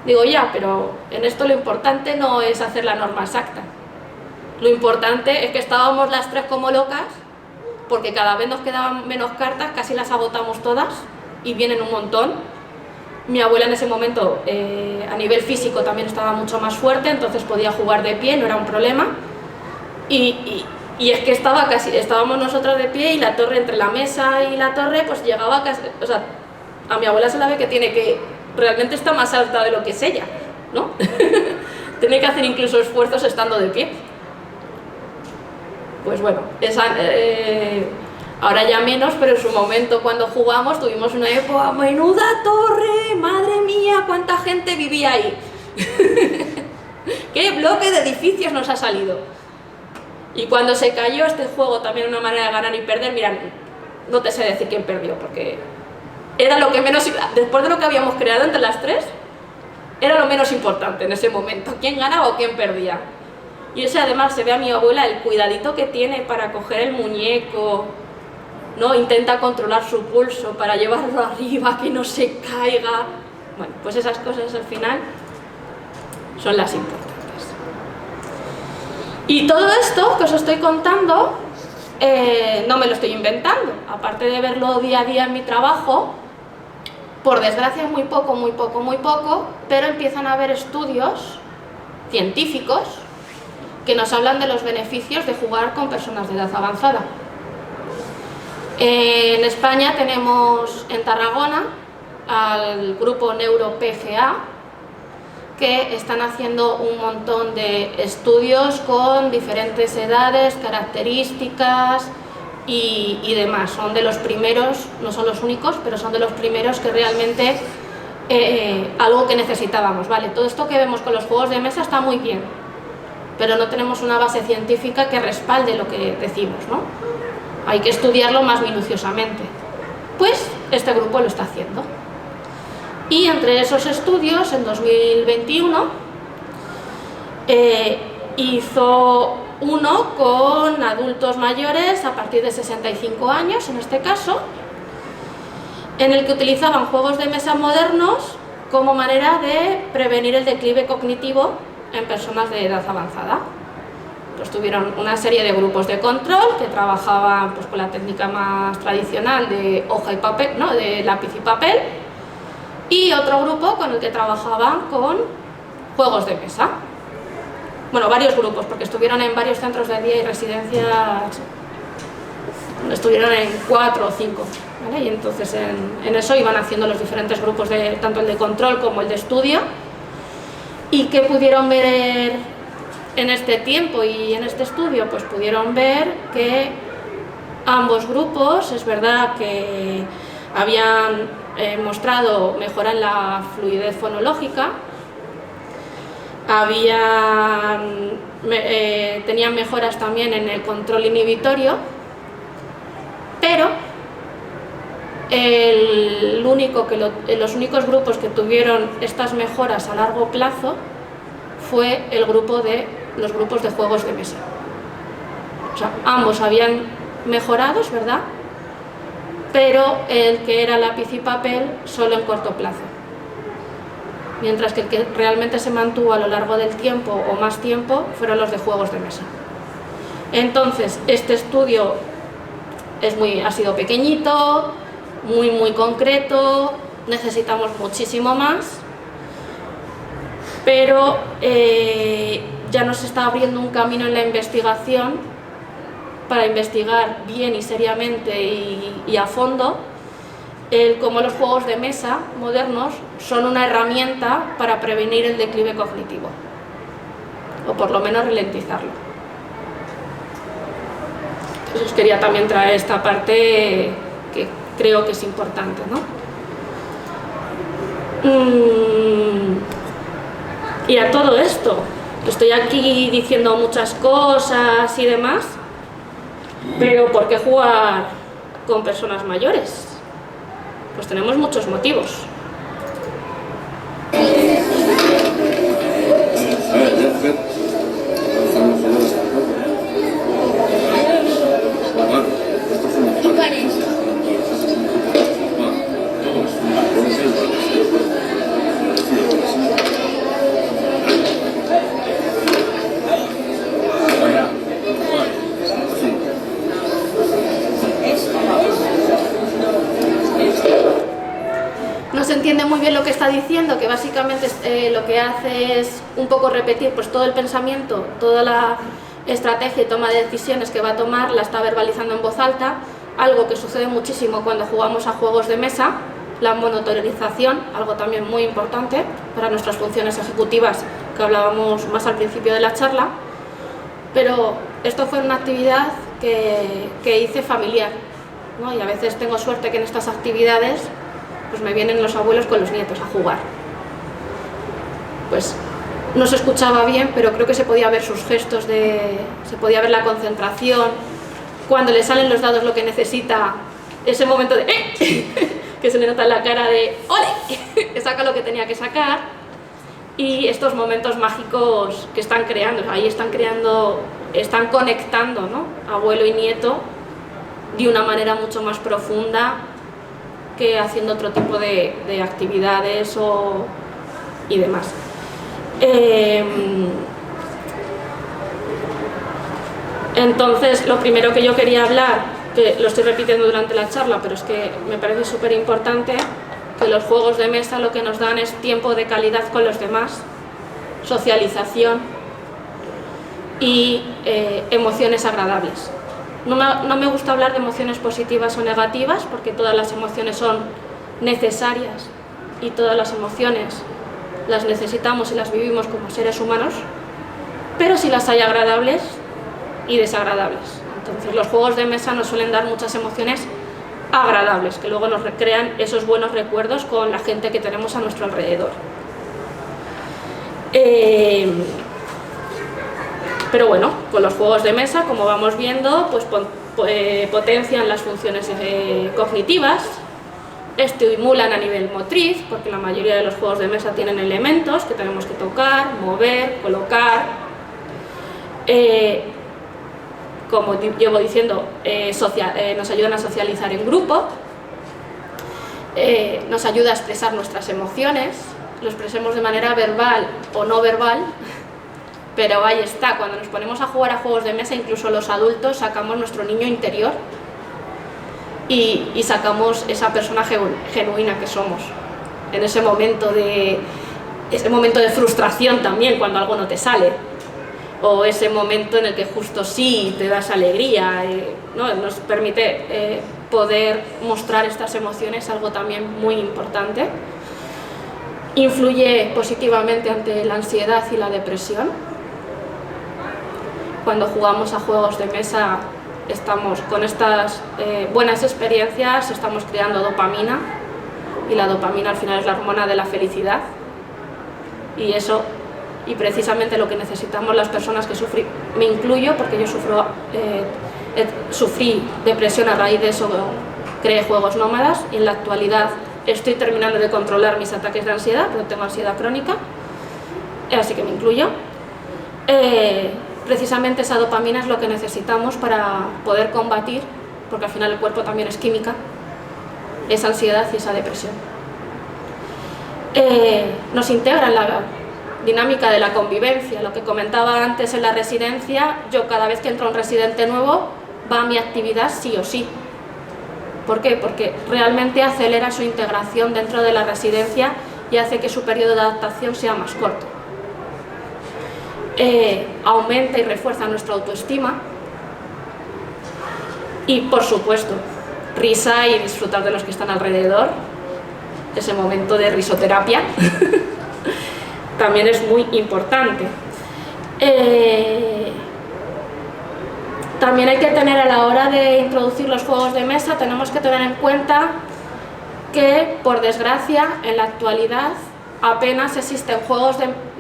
Digo, ya, pero en esto lo importante no es hacer la norma exacta. Lo importante es que estábamos las tres como locas, porque cada vez nos quedaban menos cartas, casi las agotamos todas y vienen un montón. Mi abuela en ese momento a nivel físico también estaba mucho más fuerte, entonces podía jugar de pie, no era un problema. Y es que estábamos nosotros de pie y la torre, entre la mesa y la torre, pues llegaba casi, o sea, a mi abuela se la ve que tiene que, realmente está más alta de lo que es ella, ¿no? Tiene que hacer incluso esfuerzos estando de pie. Pues bueno, ahora ya menos, pero en su momento cuando jugamos tuvimos una época, menuda torre, madre mía, cuánta gente vivía ahí. Qué bloque de edificios nos ha salido. Y cuando se cayó este juego, también una manera de ganar y perder, mirad, no te sé decir quién perdió, porque era lo que menos, después de lo que habíamos creado entre las tres, era lo menos importante en ese momento, quién ganaba o quién perdía. Y ese además se ve a mi abuela el cuidadito que tiene para coger el muñeco, ¿no? Intenta controlar su pulso para llevarlo arriba, que no se caiga. Bueno, pues esas cosas al final son las importantes. Y todo esto que os estoy contando no me lo estoy inventando, aparte de verlo día a día en mi trabajo, por desgracia muy poco, pero empiezan a haber estudios científicos que nos hablan de los beneficios de jugar con personas de edad avanzada. En España tenemos en Tarragona al grupo NeuroPGA, que están haciendo un montón de estudios con diferentes edades, características y demás. Son de los primeros, no son los únicos, pero son de los primeros que realmente algo que necesitábamos. Vale, todo esto que vemos con los juegos de mesa está muy bien, pero no tenemos una base científica que respalde lo que decimos, ¿no? Hay que estudiarlo más minuciosamente. Pues este grupo lo está haciendo. Y entre esos estudios, en 2021, hizo uno con adultos mayores a partir de 65 años, en este caso, en el que utilizaban juegos de mesa modernos como manera de prevenir el declive cognitivo en personas de edad avanzada. Pues tuvieron una serie de grupos de control que trabajaban pues, con la técnica más tradicional de hoja y papel, ¿no? De lápiz y papel, y otro grupo con el que trabajaban con juegos de mesa. Bueno, varios grupos, porque estuvieron en varios centros de día y residencias, estuvieron en 4 o 5, ¿vale? Y entonces en eso iban haciendo los diferentes grupos, tanto el de control como el de estudio. ¿Y qué pudieron ver en este tiempo y en este estudio? Pues pudieron ver que ambos grupos, es verdad que habían mostrado mejora en la fluidez fonológica, tenían mejoras también en el control inhibitorio, pero los únicos grupos que tuvieron estas mejoras a largo plazo fue los grupos de juegos de mesa. O sea, ambos habían mejorado, es verdad, pero el que era lápiz y papel solo en corto plazo, mientras que el que realmente se mantuvo a lo largo del tiempo o más tiempo fueron los de juegos de mesa. Entonces, este estudio ha sido pequeñito, muy concreto, necesitamos muchísimo más, pero ya nos está abriendo un camino en la investigación para investigar bien y seriamente y a fondo cómo los juegos de mesa modernos son una herramienta para prevenir el declive cognitivo, o por lo menos ralentizarlo. Entonces os quería también traer esta parte que creo que es importante, ¿no? Y a todo esto, estoy aquí diciendo muchas cosas y demás, pero ¿por qué jugar con personas mayores? Pues tenemos muchos motivos. Entiende muy bien lo que está diciendo, que básicamente lo que hace es un poco repetir pues todo el pensamiento, toda la estrategia y toma de decisiones que va a tomar, la está verbalizando en voz alta, algo que sucede muchísimo cuando jugamos a juegos de mesa, la monitorización, algo también muy importante para nuestras funciones ejecutivas que hablábamos más al principio de la charla, pero esto fue una actividad que hice familiar, ¿no? Y a veces tengo suerte que en estas actividades pues me vienen los abuelos con los nietos a jugar. Pues no se escuchaba bien, pero creo que se podía ver sus gestos, se podía ver la concentración, cuando le salen los dados lo que necesita, ese momento de que se le nota en la cara de ¡ole! Que saca lo que tenía que sacar, y estos momentos mágicos que están creando, ahí están creando, están conectando, ¿no?, abuelo y nieto de una manera mucho más profunda que haciendo otro tipo de actividades y demás. Entonces, lo primero que yo quería hablar, que lo estoy repitiendo durante la charla, pero es que me parece súper importante, que los juegos de mesa lo que nos dan es tiempo de calidad con los demás, socialización y emociones agradables. No me gusta hablar de emociones positivas o negativas, porque todas las emociones son necesarias y todas las emociones las necesitamos y las vivimos como seres humanos, pero sí las hay agradables y desagradables. Entonces los juegos de mesa nos suelen dar muchas emociones agradables, que luego nos recrean esos buenos recuerdos con la gente que tenemos a nuestro alrededor. Pero bueno, con los juegos de mesa, como vamos viendo, pues potencian las funciones cognitivas, estimulan a nivel motriz, porque la mayoría de los juegos de mesa tienen elementos que tenemos que tocar, mover, colocar. Como llevo diciendo, nos ayudan a socializar en grupo, nos ayuda a expresar nuestras emociones, lo expresemos de manera verbal o no verbal, pero ahí está, cuando nos ponemos a jugar a juegos de mesa, incluso los adultos sacamos nuestro niño interior y sacamos esa persona genuina que somos, en ese momento de frustración también, cuando algo no te sale, o ese momento en el que justo sí te das alegría, ¿no? Nos permite poder mostrar estas emociones, algo también muy importante. Influye positivamente ante la ansiedad y la depresión. Cuando jugamos a juegos de mesa, estamos con estas buenas experiencias, estamos creando dopamina, y la dopamina al final es la hormona de la felicidad, y precisamente lo que necesitamos las personas que sufrimos, me incluyo porque yo sufrí depresión a raíz de eso, creé juegos nómadas, y en la actualidad estoy terminando de controlar mis ataques de ansiedad, pero tengo ansiedad crónica, así que me incluyo. Precisamente esa dopamina es lo que necesitamos para poder combatir, porque al final el cuerpo también es química, esa ansiedad y esa depresión. Nos integra en la dinámica de la convivencia, lo que comentaba antes en la residencia. Yo cada vez que entra un residente nuevo va a mi actividad sí o sí. ¿Por qué? Porque realmente acelera su integración dentro de la residencia y hace que su periodo de adaptación sea más corto. Aumenta y refuerza nuestra autoestima y, por supuesto, risa y disfrutar de los que están alrededor, ese momento de risoterapia también es muy importante. También hay que tener, a la hora de introducir los juegos de mesa, tenemos que tener en cuenta que, por desgracia, en la actualidad apenas existen juegos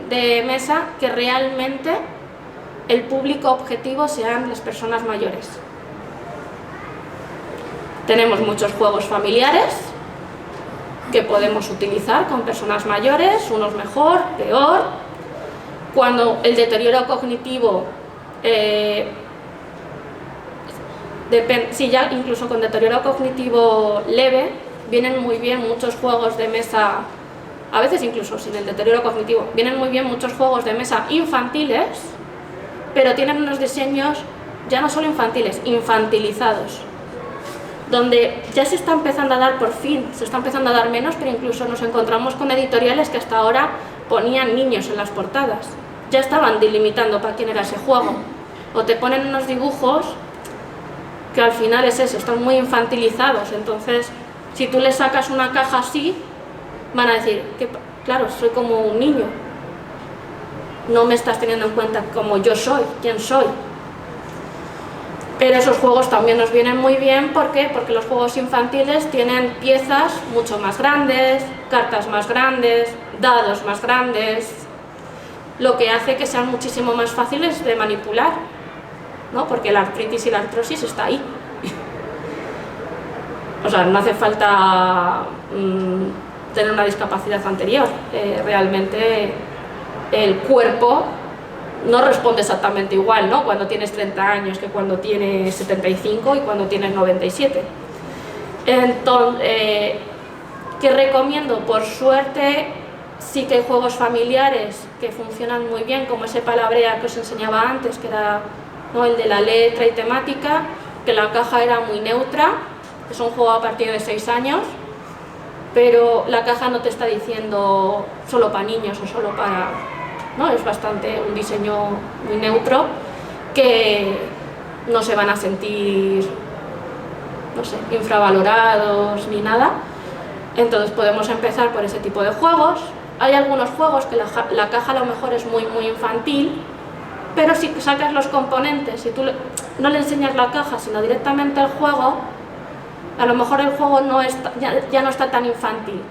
de mesa que realmente el público objetivo sean las personas mayores. Tenemos muchos juegos familiares que podemos utilizar con personas mayores, unos mejor, peor. Cuando el deterioro cognitivo, si ya incluso con deterioro cognitivo leve, vienen muy bien muchos juegos de mesa, a veces incluso sin el deterioro cognitivo, vienen muy bien muchos juegos de mesa infantiles, pero tienen unos diseños ya no solo infantiles, infantilizados, donde ya se está empezando a dar, por fin, se está empezando a dar menos, pero incluso nos encontramos con editoriales que hasta ahora ponían niños en las portadas, ya estaban delimitando para quién era ese juego, o te ponen unos dibujos que al final es eso, están muy infantilizados. Entonces, si tú les sacas una caja así, van a decir que, claro, soy como un niño, no me estás teniendo en cuenta como yo soy, quién soy. Pero esos juegos también nos vienen muy bien, ¿por qué? Porque los juegos infantiles tienen piezas mucho más grandes, cartas más grandes, dados más grandes, lo que hace que sean muchísimo más fáciles de manipular, ¿no? Porque la artritis y la artrosis está ahí. O sea, no hace falta tener una discapacidad anterior, realmente el cuerpo no responde exactamente igual, ¿no? Cuando tienes 30 años que cuando tienes 75 y cuando tienes 97. Entonces, ¿qué recomiendo? Por suerte sí que hay juegos familiares que funcionan muy bien, como ese Palabrea que os enseñaba antes, que era, ¿no?, el de la letra y temática, que la caja era muy neutra. Es un juego a partir de 6 años, pero la caja no te está diciendo solo para niños o solo para... ¿no? Es bastante un diseño muy neutro, que no se van a sentir, no sé, infravalorados ni nada. Entonces podemos empezar por ese tipo de juegos. Hay algunos juegos que la caja a lo mejor es muy infantil, pero si sacas los componentes y tú no le enseñas la caja sino directamente el juego, a lo mejor el juego ya no está tan infantil.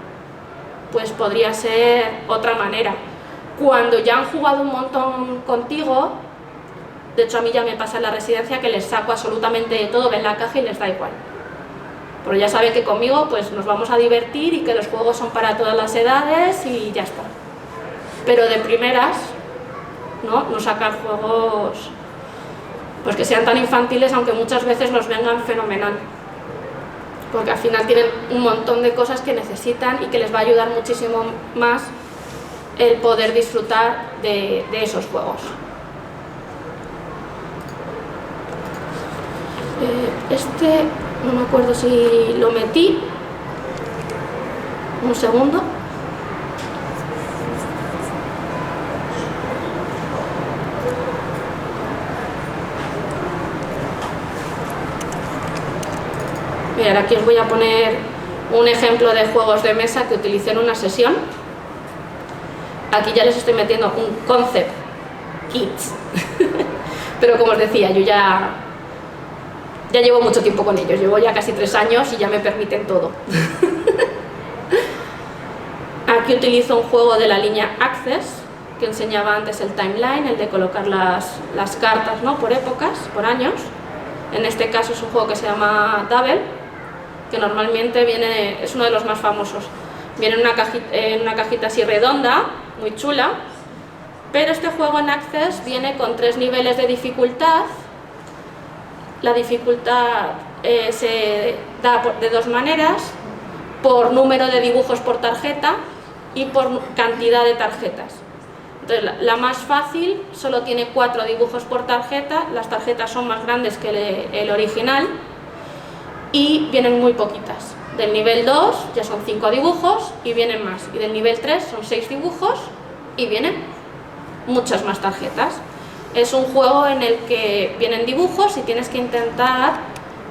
Pues podría ser otra manera. Cuando ya han jugado un montón contigo, de hecho a mí ya me pasa en la residencia que les saco absolutamente de todo, ven la caja y les da igual. Pero ya saben que conmigo pues nos vamos a divertir y que los juegos son para todas las edades y ya está. Pero de primeras, no sacar juegos pues que sean tan infantiles, aunque muchas veces los vengan fenomenal. Porque al final tienen un montón de cosas que necesitan y que les va a ayudar muchísimo más el poder disfrutar de esos juegos. Este no me acuerdo si lo metí. Un segundo. Mirad, aquí os voy a poner un ejemplo de juegos de mesa que utilicé en una sesión. Aquí ya les estoy metiendo un concept kits. Pero como os decía, yo ya llevo mucho tiempo con ellos, llevo ya casi 3 años y ya me permiten todo. Aquí utilizo un juego de la línea Access, que enseñaba antes el timeline, el de colocar las cartas, ¿no?, por épocas, por años. En este caso es un juego que se llama Double, que normalmente es uno de los más famosos. Viene en una cajita así redonda, muy chula, pero este juego en Access viene con 3 niveles de dificultad. La dificultad se da de 2 maneras: por número de dibujos por tarjeta y por cantidad de tarjetas. Entonces, la más fácil solo tiene 4 dibujos por tarjeta, las tarjetas son más grandes que el original y vienen muy poquitas. Del nivel 2 ya son 5 dibujos y vienen más, y del nivel 3 son 6 dibujos y vienen muchas más tarjetas. Es un juego en el que vienen dibujos y tienes que intentar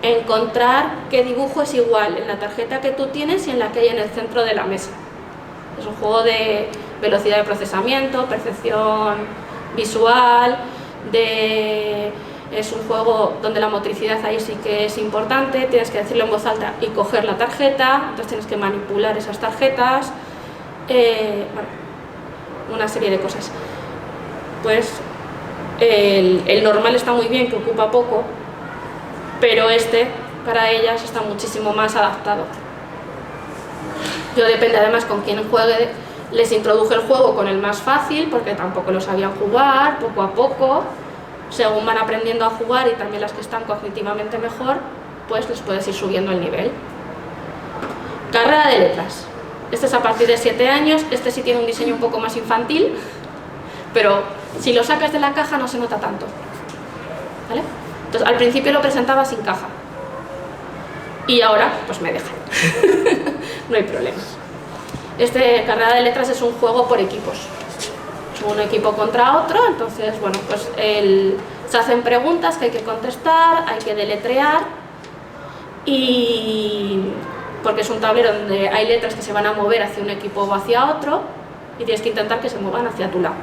encontrar qué dibujo es igual en la tarjeta que tú tienes y en la que hay en el centro de la mesa. Es un juego de velocidad de procesamiento, percepción visual, es un juego donde la motricidad ahí sí que es importante, tienes que decirlo en voz alta y coger la tarjeta, entonces tienes que manipular esas tarjetas, bueno, una serie de cosas. Pues el normal está muy bien, que ocupa poco, pero para ellas está muchísimo más adaptado. Yo depende además con quién juegue, les introduje el juego con el más fácil, porque tampoco lo sabían jugar, poco a poco, según van aprendiendo a jugar y también las que están cognitivamente mejor, pues les puedes ir subiendo el nivel. Carrera de letras. Este es a partir de 7 años, este sí tiene un diseño un poco más infantil, pero si lo sacas de la caja no se nota tanto, ¿vale? Entonces al principio lo presentaba sin caja y ahora pues me dejan. No hay problema. Carrera de letras es un juego por equipos, un equipo contra otro, entonces bueno, pues se hacen preguntas que hay que contestar, hay que deletrear, y porque es un tablero donde hay letras que se van a mover hacia un equipo o hacia otro y tienes que intentar que se muevan hacia tu lado.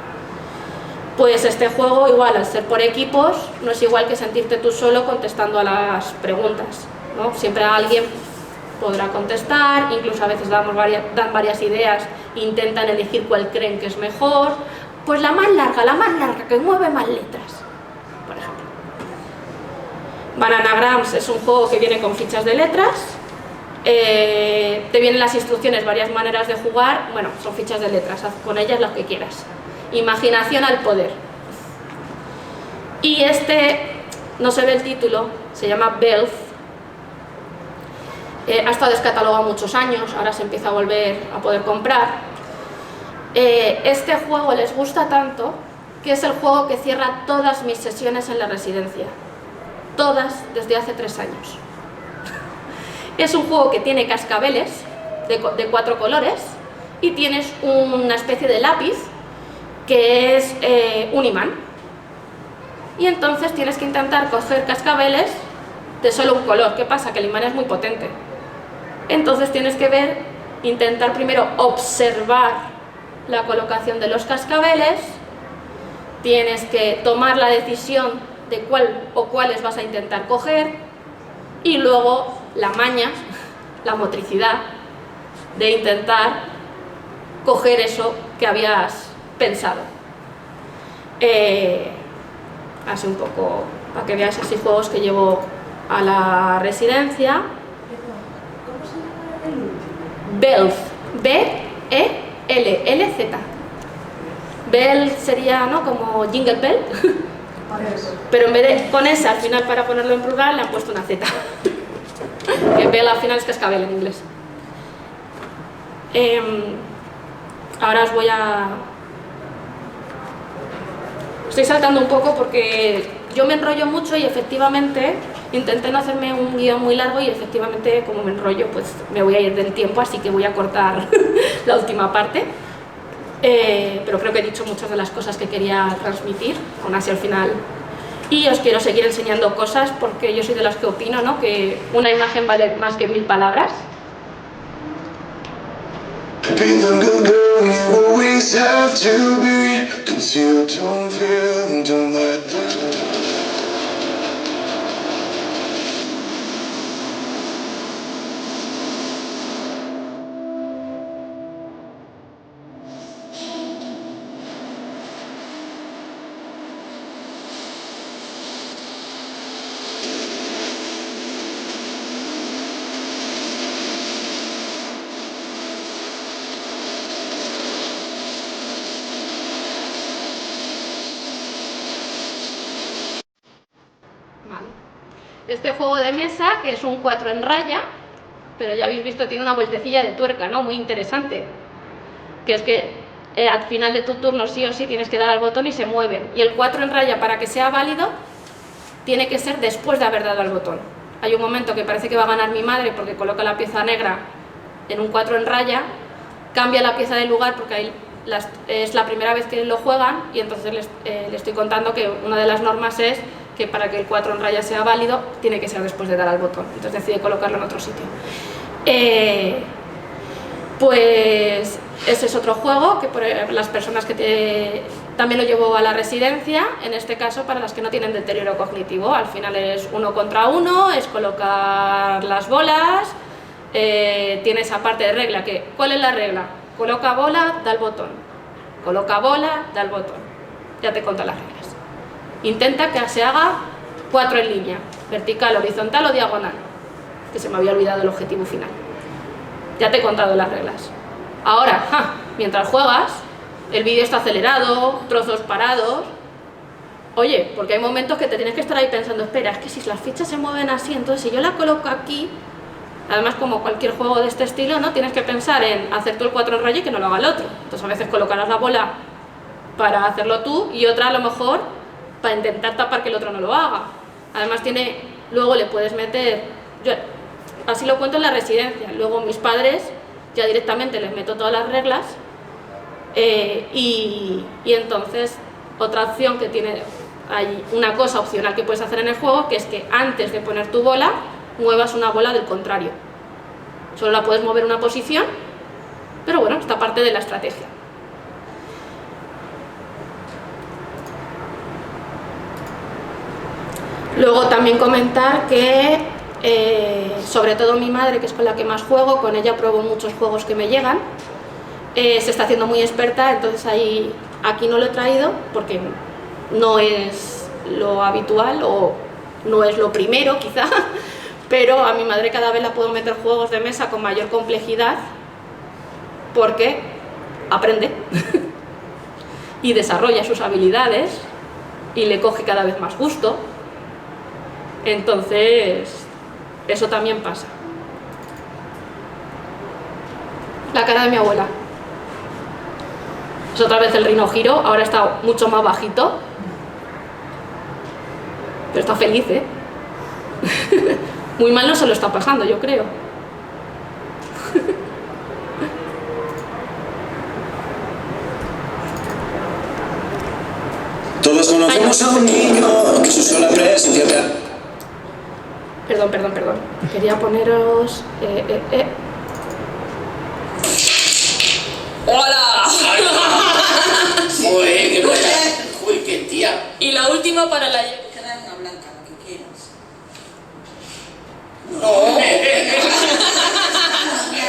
Pues este juego, igual, al ser por equipos, no es igual que sentirte tú solo contestando a las preguntas, ¿no? Siempre alguien podrá contestar, incluso a veces dan varias ideas, intentan elegir cuál creen que es mejor. Pues la más larga, que mueve más letras, por ejemplo. Bananagrams es un juego que viene con fichas de letras Te vienen las instrucciones, varias maneras de jugar, bueno, son fichas de letras, haz con ellas lo que quieras. Imaginación al poder. Y no se ve el título, se llama Belf. Ha estado descatalogado muchos años, ahora se empieza a volver a poder comprar. Este juego les gusta tanto que es el juego que cierra todas mis sesiones en la residencia. Todas desde hace 3 años. Es un juego que tiene cascabeles de 4 colores y tienes una especie de lápiz que es un imán. Y entonces tienes que intentar coger cascabeles de solo un color. ¿Qué pasa? Que el imán es muy potente. Entonces tienes que intentar primero observar la colocación de los cascabeles, tienes que tomar la decisión de cuál o cuáles vas a intentar coger y luego la maña, la motricidad de intentar coger eso que habías pensado. Así un poco, para que veáis así juegos que llevo a la residencia. ¿Cómo se llama el último? Belf, B-E-L-L-Z. Bell sería, ¿no?, como Jingle Bell, pero en vez de con S al final para ponerlo en plural le han puesto una Z. Que Bell al final es cascabel en inglés. Ahora os voy a... Estoy saltando un poco porque yo me enrollo mucho y efectivamente intenté no hacerme un guión muy largo y efectivamente como me enrollo pues me voy a ir del tiempo, así que voy a cortar la última parte. Pero creo que he dicho muchas de las cosas que quería transmitir, aún así al final. Y os quiero seguir enseñando cosas porque yo soy de las que opino, ¿no?, que una imagen vale más que 1000 palabras. Be the good girl you always have to be. Conceal, don't feel, don't let down. Este juego de mesa, que es un 4 en raya, pero ya habéis visto, tiene una vueltecilla de tuerca, ¿no?, muy interesante, que es que al final de tu turno sí o sí tienes que dar al botón y se mueven, y el 4 en raya, para que sea válido, tiene que ser después de haber dado al botón. Hay un momento que parece que va a ganar mi madre porque coloca la pieza negra en un 4 en raya, cambia la pieza de lugar porque ahí es la primera vez que lo juegan, y entonces le estoy contando que una de las normas es que para que el 4 en raya sea válido tiene que ser después de dar al botón, entonces decide colocarlo en otro sitio. Pues ese es otro juego que por las personas que también lo llevo a la residencia, en este caso para las que no tienen deterioro cognitivo. Al final es 1 contra 1, es colocar las bolas, tiene esa parte de regla que, ¿cuál es la regla? Coloca bola, da el botón, coloca bola, da el botón, ya te cuento las reglas. Intenta que se haga 4 en línea, vertical, horizontal o diagonal, que se me había olvidado el objetivo final. Ya te he contado las reglas. Ahora, mientras juegas, el vídeo está acelerado, trozos parados. Oye, porque hay momentos que te tienes que estar ahí pensando, espera, es que si las fichas se mueven así, entonces si yo la coloco aquí, además como cualquier juego de este estilo, ¿no?, tienes que pensar en hacer tú el 4 en raya y que no lo haga el otro. Entonces a veces colocarás la bola para hacerlo tú y otra a lo mejor para intentar tapar que el otro no lo haga. Además luego le puedes meter, yo así lo cuento en la residencia, luego mis padres ya directamente les meto todas las reglas y entonces otra opción que tiene, hay una cosa opcional que puedes hacer en el juego, que es que antes de poner tu bola, muevas una bola del contrario. Solo la puedes mover una posición, pero bueno, esta parte de la estrategia. Luego también comentar que, sobre todo mi madre, que es con la que más juego, con ella pruebo muchos juegos que me llegan, se está haciendo muy experta, entonces aquí no lo he traído porque no es lo habitual o no es lo primero quizá, pero a mi madre cada vez la puedo meter juegos de mesa con mayor complejidad porque aprende y desarrolla sus habilidades y le coge cada vez más gusto. Entonces, eso también pasa. La cara de mi abuela. Es otra vez el Reino Giro, ahora está mucho más bajito. Pero está feliz, ¿eh? Muy mal no se lo está pasando, yo creo. Todos conocemos a un niño que su sola presencia te... Perdón. Quería poneros... ¡Hola! Uy, qué buena. Uy, qué tía. Y la última para la... Queda una blanca, lo que quieras. No. Me ha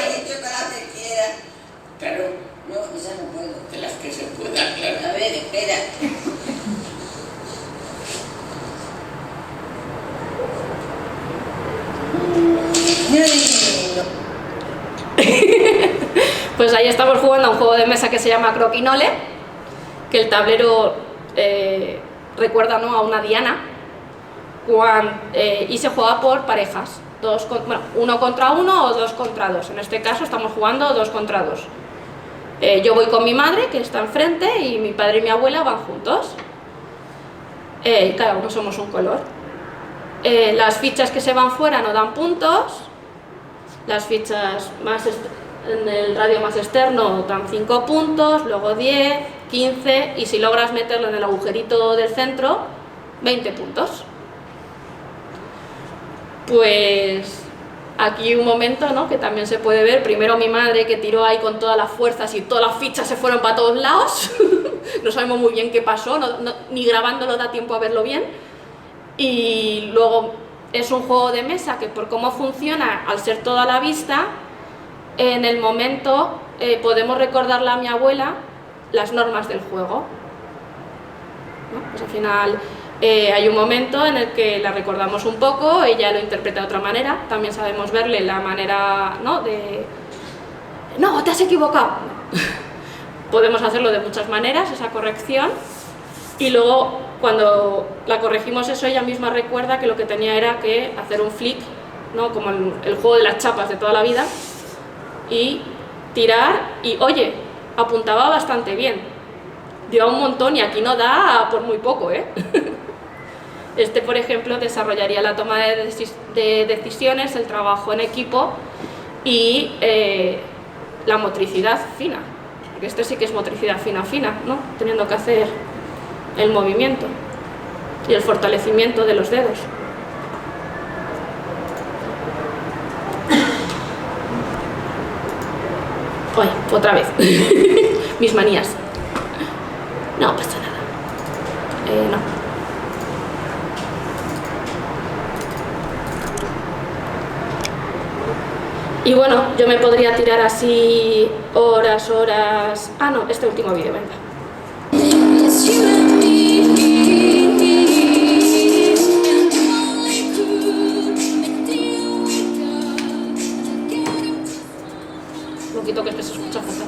dicho que la que quiera. Claro, No, esa no puedo. de las que se puedan, claro. A ver, espera. Pues ahí estamos jugando a un juego de mesa que se llama Croquinole, que el tablero recuerda, ¿no?, a una diana, y se juega por parejas, uno contra uno o 2 contra 2. En este caso estamos jugando 2 contra 2. Yo voy con mi madre, que está enfrente, y mi padre y mi abuela van juntos. Y cada uno somos un color. Las fichas que se van fuera no dan puntos. Las fichas en el radio más externo dan 5 puntos, luego 10, 15, y si logras meterlo en el agujerito del centro, 20 puntos. Pues aquí un momento, ¿no?, que también se puede ver. Primero mi madre, que tiró ahí con todas las fuerzas y todas las fichas se fueron para todos lados. No sabemos muy bien qué pasó, ni grabándolo da tiempo a verlo bien. Y luego es un juego de mesa que, por cómo funciona, al ser toda la vista, en el momento podemos recordarle a mi abuela las normas del juego, ¿no? Pues al final hay un momento en el que la recordamos un poco, ella lo interpreta de otra manera, también sabemos verle la manera, ¿no?, de «no, te has equivocado». Podemos hacerlo de muchas maneras, esa corrección, y luego cuando la corregimos eso, ella misma recuerda que lo que tenía era que hacer un flick, ¿no?, como el juego de las chapas de toda la vida, y tirar, y oye, apuntaba bastante bien, dio un montón, y aquí no da por muy poco, ¿eh? Este, por ejemplo, desarrollaría la toma de decisiones, el trabajo en equipo y la motricidad fina, porque este sí que es motricidad fina, ¿no?, teniendo que hacer el movimiento y el fortalecimiento de los dedos. Ay, otra vez. Mis manías. No pasa nada. No. Y bueno, yo me podría tirar así horas. Ah, no, este último vídeo, venga. Lo quito, que este se escucha fatal.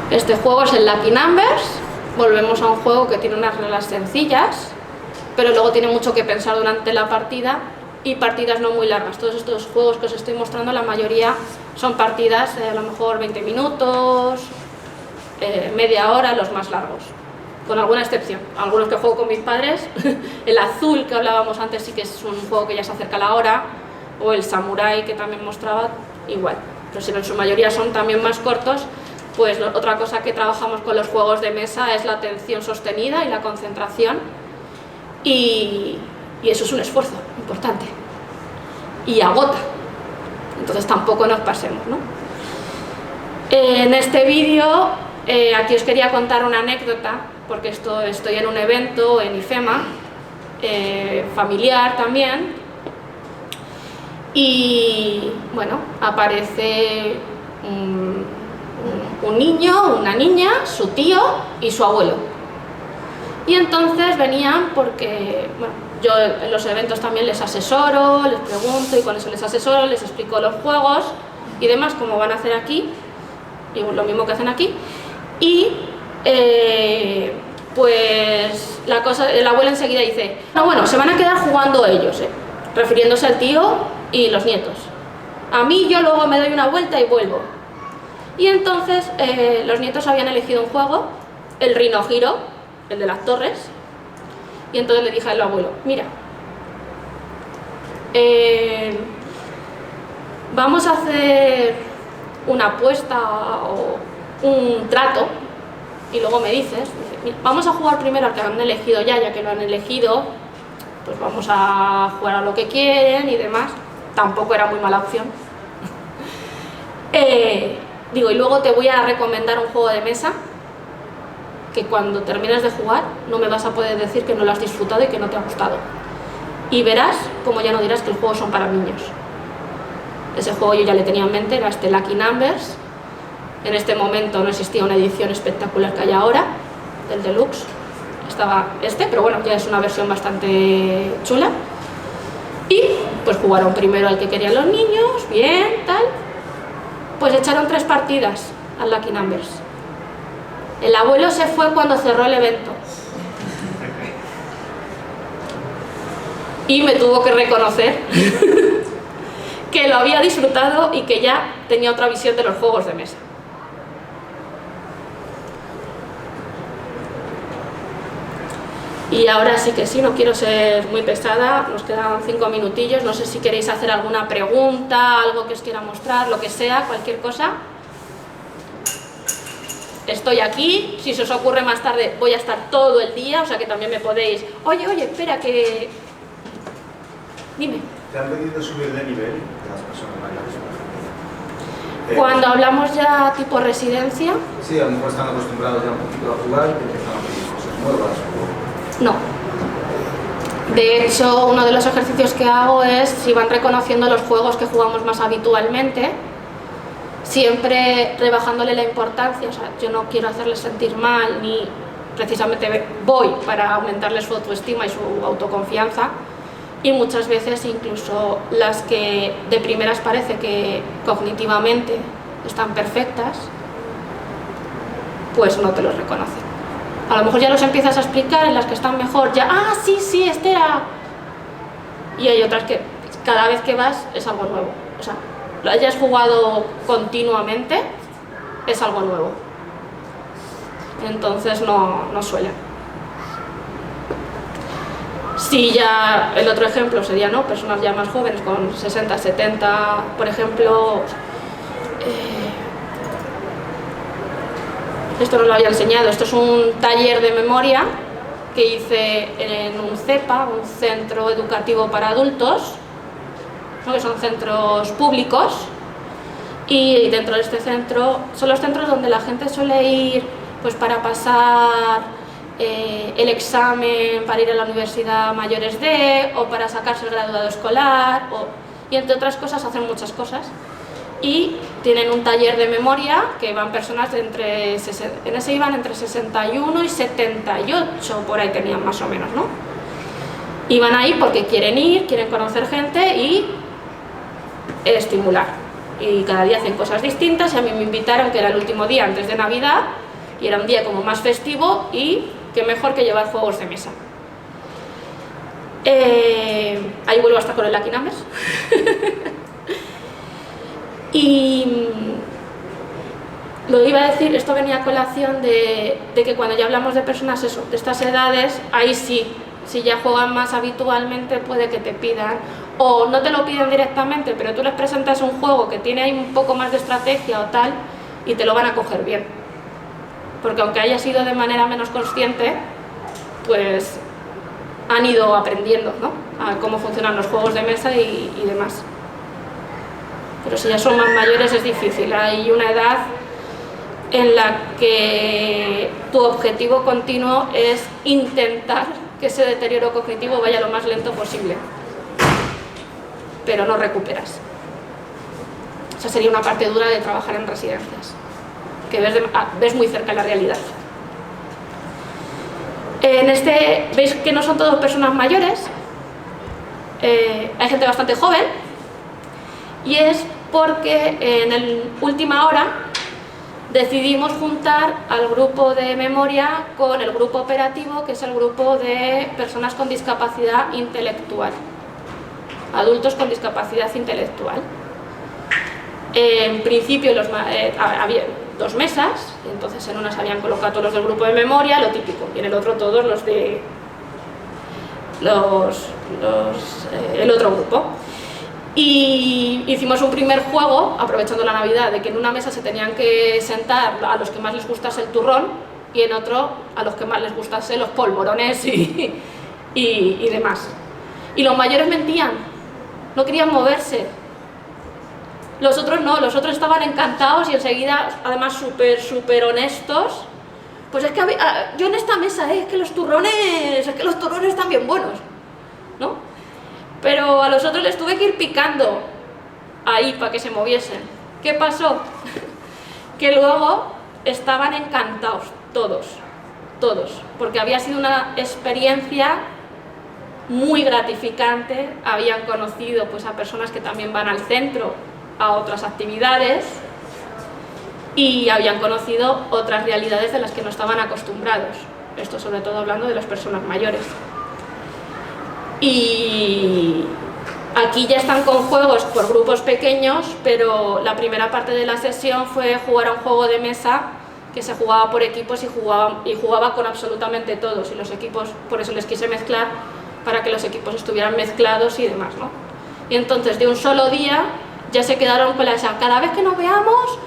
Este juego es el Lucky Numbers. Volvemos a un juego que tiene unas reglas sencillas, pero luego tiene mucho que pensar durante la partida, y partidas no muy largas. Todos estos juegos que os estoy mostrando, la mayoría son partidas a lo mejor 20 minutos, media hora, los más largos, con alguna excepción. Algunos que juego con mis padres, el azul que hablábamos antes sí que es un juego que ya se acerca a la hora, o el Samurai que también mostraba, igual, pero si en su mayoría son también más cortos. Pues otra cosa que trabajamos con los juegos de mesa es la atención sostenida y la concentración, y eso es un esfuerzo importante y agota, entonces tampoco nos pasemos, ¿no? En este vídeo aquí os quería contar una anécdota, porque estoy en un evento en IFEMA, familiar también, y bueno, aparece un niño, una niña, su tío y su abuelo. Y entonces venían porque, bueno, yo en los eventos también les asesoro, les pregunto y con eso les asesoro, les explico los juegos y demás, como van a hacer aquí, y lo mismo que hacen aquí. Y pues la cosa, el abuelo enseguida dice, no, bueno, se van a quedar jugando ellos, refiriéndose al tío y los nietos. A mí yo luego me doy una vuelta y vuelvo. Y entonces los nietos habían elegido un juego, el Rhino Hero, el de las torres, y entonces le dije al abuelo, mira, vamos a hacer una apuesta o un trato, y luego me dices, mira, vamos a jugar primero al que han elegido ya que lo han elegido, pues vamos a jugar a lo que quieren y demás. Tampoco era muy mala opción. Digo, y luego te voy a recomendar un juego de mesa que cuando termines de jugar no me vas a poder decir que no lo has disfrutado y que no te ha gustado. Y verás como ya no dirás que los juegos son para niños. Ese juego yo ya le tenía en mente, era este Lucky Numbers. En este momento no existía una edición espectacular que hay ahora, del Deluxe. Estaba pero bueno, ya es una versión bastante chula. Y pues jugaron primero al que querían los niños, bien, tal. Pues echaron 3 partidas al Lucky Numbers. El abuelo se fue cuando cerró el evento. Y me tuvo que reconocer que lo había disfrutado y que ya tenía otra visión de los juegos de mesa. Y ahora sí que sí, no quiero ser muy pesada, nos quedan 5 minutillos, no sé si queréis hacer alguna pregunta, algo que os quiera mostrar, lo que sea, cualquier cosa. Estoy aquí, si se os ocurre más tarde voy a estar todo el día, o sea que también me podéis... Oye, espera que... Dime. ¿Te han pedido subir de nivel las personas mayores? Cuando hablamos ya tipo residencia... Sí, a lo mejor están acostumbrados ya un poquito a jugar y empiezan a pedir cosas nuevas. No. De hecho, uno de los ejercicios que hago es, si van reconociendo los juegos que jugamos más habitualmente, siempre rebajándole la importancia, o sea, yo no quiero hacerles sentir mal, ni precisamente voy para aumentarles su autoestima y su autoconfianza, y muchas veces incluso las que de primeras parece que cognitivamente están perfectas, pues no te los reconocen. A lo mejor ya los empiezas a explicar, en las que están mejor, ya, sí, este era... Y hay otras que cada vez que vas es algo nuevo. O sea, lo hayas jugado continuamente, es algo nuevo. Entonces no suelen. Si ya, el otro ejemplo sería, ¿no?, personas ya más jóvenes, con 60, 70, por ejemplo... Esto no lo había enseñado, esto es un taller de memoria que hice en un CEPA, un centro educativo para adultos, ¿no?, que son centros públicos, y dentro de este centro son los centros donde la gente suele ir pues para pasar el examen para ir a la universidad mayores de, o para sacarse el graduado escolar, y entre otras cosas hacen muchas cosas. Y tienen un taller de memoria que van personas de en ese iban entre 61 y 78, por ahí tenían más o menos, ¿no? Iban ahí porque quieren conocer gente y estimular. Y cada día hacen cosas distintas, y a mí me invitaron, que era el último día antes de Navidad, y era un día como más festivo, y qué mejor que llevar juegos de mesa. Ahí vuelvo hasta con el Lucky Numbers. Y lo iba a decir, esto venía a colación de que cuando ya hablamos de personas de estas edades, ahí sí, si ya juegan más habitualmente puede que te pidan, o no te lo piden directamente, pero tú les presentas un juego que tiene ahí un poco más de estrategia o tal, y te lo van a coger bien, porque aunque haya sido de manera menos consciente, pues han ido aprendiendo, ¿no?, a cómo funcionan los juegos de mesa y demás. Pero si ya son más mayores es difícil, hay una edad en la que tu objetivo continuo es intentar que ese deterioro cognitivo vaya lo más lento posible, pero no recuperas. Esa sería una parte dura de trabajar en residencias. que ves muy cerca la realidad. En este veis que no son todos personas mayores, hay gente bastante joven, y es porque en la última hora decidimos juntar al grupo de memoria con el grupo operativo, que es el grupo de personas con discapacidad intelectual, adultos con discapacidad intelectual. En principio había 2 mesas, entonces en una se habían colocado todos los del grupo de memoria, lo típico, y en el otro todos los de el otro grupo. Y hicimos un primer juego, aprovechando la Navidad, de que en una mesa se tenían que sentar a los que más les gustase el turrón y en otro a los que más les gustase los polvorones y demás. Y los mayores mentían, no querían moverse. Los otros no, los otros estaban encantados y enseguida, además súper honestos. Pues es que yo en esta mesa, es que los turrones están bien buenos, ¿no? Pero a los otros les tuve que ir picando ahí para que se moviesen. ¿Qué pasó? Que luego estaban encantados, todos, porque había sido una experiencia muy gratificante. Habían conocido pues a personas que también van al centro a otras actividades y habían conocido otras realidades de las que no estaban acostumbrados. Esto sobre todo hablando de las personas mayores. Y aquí ya están con juegos por grupos pequeños, pero la primera parte de la sesión fue jugar a un juego de mesa que se jugaba por equipos y jugaba con absolutamente todos, y los equipos, por eso les quise mezclar, para que los equipos estuvieran mezclados y demás, ¿no? Y entonces de un solo día ya se quedaron con cada vez que nos veamos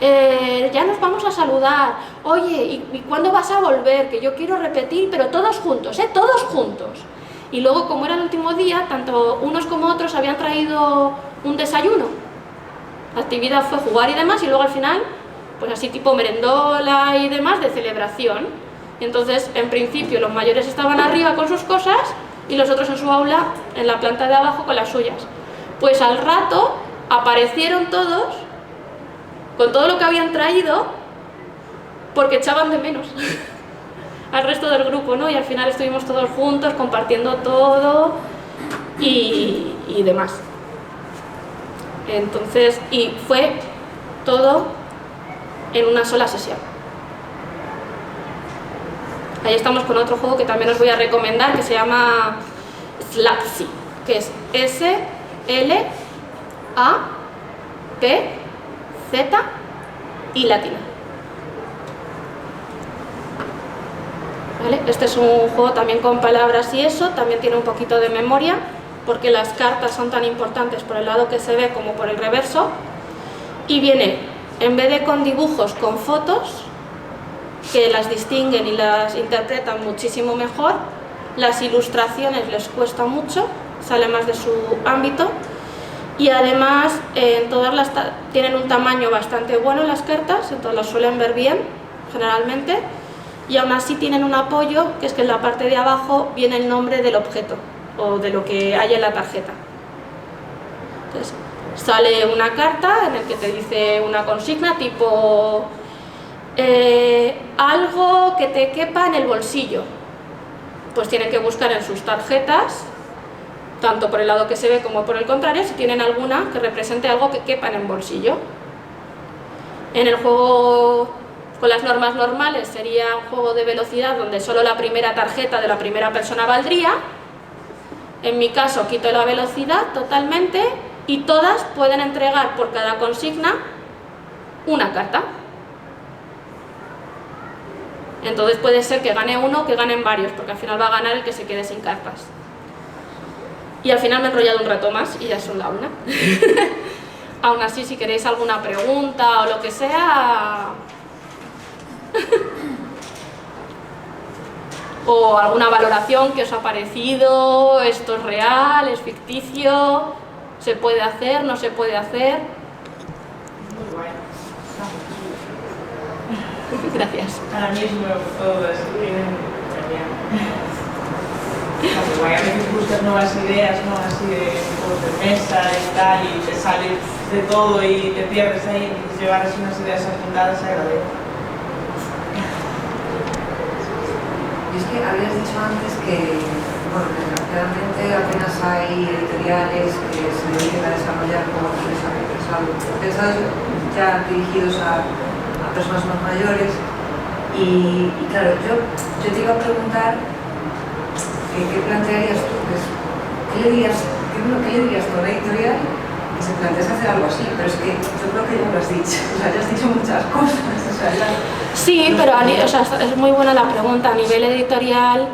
ya nos vamos a saludar, oye, ¿y cuándo vas a volver? Que yo quiero repetir, pero todos juntos, todos juntos. Y luego, como era el último día, tanto unos como otros habían traído un desayuno. La actividad fue jugar y demás, y luego al final, pues así tipo merendola y demás, de celebración. Y entonces, en principio, los mayores estaban arriba con sus cosas y los otros en su aula, en la planta de abajo, con las suyas. Pues al rato aparecieron todos, con todo lo que habían traído, porque echaban de menos al resto del grupo, ¿no? Y al final estuvimos todos juntos, compartiendo todo y demás. Entonces, y fue todo en una sola sesión. Ahí estamos con otro juego que también os voy a recomendar, que se llama Slapsy, que es S-L-A-P-Z y latina. ¿Vale? Este es un juego también con palabras y eso, también tiene un poquito de memoria, porque las cartas son tan importantes por el lado que se ve como por el reverso, y viene, en vez de con dibujos, con fotos, que las distinguen y las interpretan muchísimo mejor. Las ilustraciones les cuesta mucho, sale más de su ámbito, y además tienen un tamaño bastante bueno las cartas, entonces las suelen ver bien, generalmente. Y aún así tienen un apoyo, que es que en la parte de abajo viene el nombre del objeto o de lo que hay en la tarjeta. Entonces, sale una carta en la que te dice una consigna tipo algo que te quepa en el bolsillo. Pues tienen que buscar en sus tarjetas, tanto por el lado que se ve como por el contrario, si tienen alguna que represente algo que quepa en el bolsillo. En el juego con las normas normales sería un juego de velocidad donde solo la primera tarjeta de la primera persona valdría. En mi caso quito la velocidad totalmente y todas pueden entregar por cada consigna una carta. Entonces puede ser que gane uno o que ganen varios, porque al final va a ganar el que se quede sin cartas. Y al final me he enrollado un rato más y ya son la una. Aún así, si queréis alguna pregunta o lo que sea, o alguna valoración que os ha parecido, esto es real, es ficticio, se puede hacer, no se puede hacer. Muy guay. Gracias. Ahora mismo todo es bien. Guay, a veces buscas nuevas ideas, ¿no? Así de juegos de mesa y tal, y te sale de todo y te pierdes ahí, y llevar así unas ideas apuntadas se agradece. Y es que habías dicho antes que, bueno, desgraciadamente apenas hay editoriales que se dediquen a desarrollar juegos pensados ya dirigidos a personas más mayores. Y claro, yo te iba a preguntar ¿qué plantearías tú? ¿Qué le dirías tú a una editorial que se plantease hacer algo así? Pero es que yo creo que ya lo has dicho, o sea, ya has dicho muchas cosas. O sea, Sí, pero o sea, es muy buena la pregunta. A nivel editorial,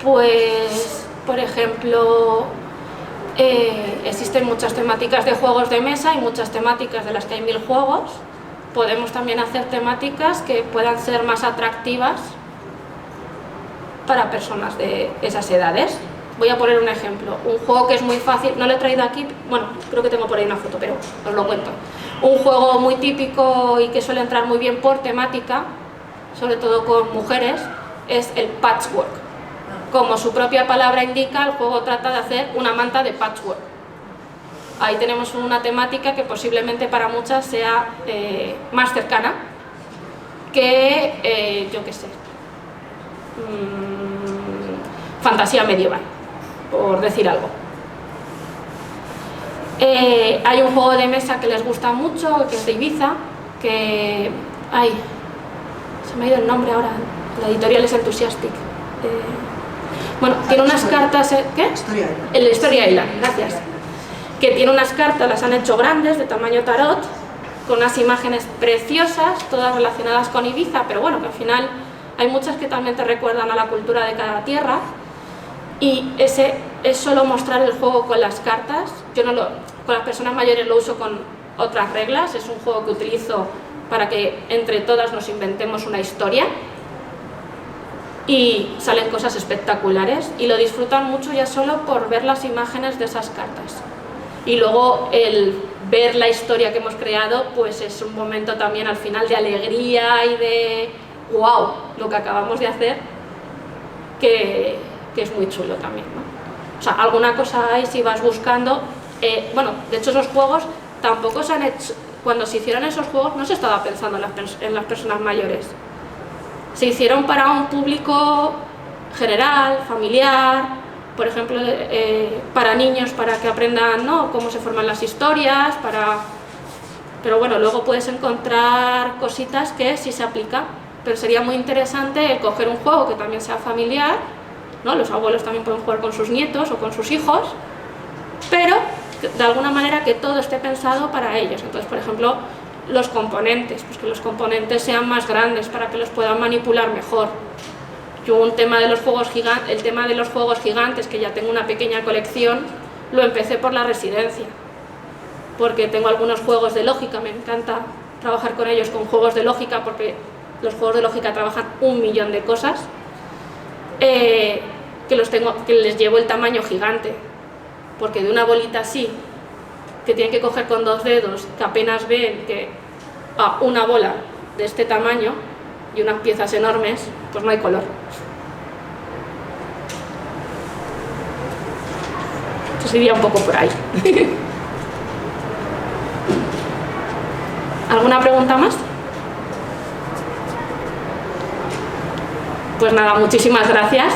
pues, por ejemplo, existen muchas temáticas de juegos de mesa y muchas temáticas de las que hay 1000 juegos. Podemos también hacer temáticas que puedan ser más atractivas para personas de esas edades. Voy a poner un ejemplo, un juego que es muy fácil, no lo he traído aquí, bueno, creo que tengo por ahí una foto, pero os lo cuento. Un juego muy típico y que suele entrar muy bien por temática, sobre todo con mujeres, es el patchwork. Como su propia palabra indica, el juego trata de hacer una manta de patchwork. Ahí tenemos una temática que posiblemente para muchas sea más cercana que, yo qué sé, fantasía medieval, por decir algo. Hay un juego de mesa que les gusta mucho, que es de Ibiza, que... ay, se me ha ido el nombre ahora, la editorial es Enthusiastic. Bueno, tiene unas cartas... ¿qué? El Story Island, gracias. Que tiene unas cartas, las han hecho grandes, de tamaño tarot, con unas imágenes preciosas, todas relacionadas con Ibiza, pero bueno, que al final hay muchas que también te recuerdan a la cultura de cada tierra. Y ese es solo mostrar el juego con las cartas. Yo no con las personas mayores lo uso con otras reglas, es un juego que utilizo para que entre todas nos inventemos una historia y salen cosas espectaculares y lo disfrutan mucho ya solo por ver las imágenes de esas cartas. Y luego el ver la historia que hemos creado, pues es un momento también al final de alegría y de wow, lo que acabamos de hacer, que es muy chulo también, ¿no? O sea, alguna cosa hay si vas buscando. Bueno, de hecho esos juegos tampoco se han hecho, cuando se hicieron esos juegos no se estaba pensando en las personas mayores. Se hicieron para un público general, familiar, por ejemplo, para niños, para que aprendan, ¿no?, cómo se forman las historias, pero bueno, luego puedes encontrar cositas que sí se aplican, pero sería muy interesante coger un juego que también sea familiar, ¿no? Los abuelos también pueden jugar con sus nietos o con sus hijos, pero de alguna manera que todo esté pensado para ellos. Entonces, por ejemplo, los componentes, pues que los componentes sean más grandes para que los puedan manipular mejor. Yo el tema de los juegos gigantes, que ya tengo una pequeña colección, lo empecé por la residencia, porque tengo algunos juegos de lógica, me encanta trabajar con ellos con juegos de lógica, porque los juegos de lógica trabajan 1.000.000 de cosas, que les llevo el tamaño gigante, porque de una bolita así, que tienen que coger con 2 dedos, que apenas ven que una bola de este tamaño y unas piezas enormes, pues no hay color. Entonces iría un poco por ahí. ¿Alguna pregunta más? Pues nada, muchísimas gracias.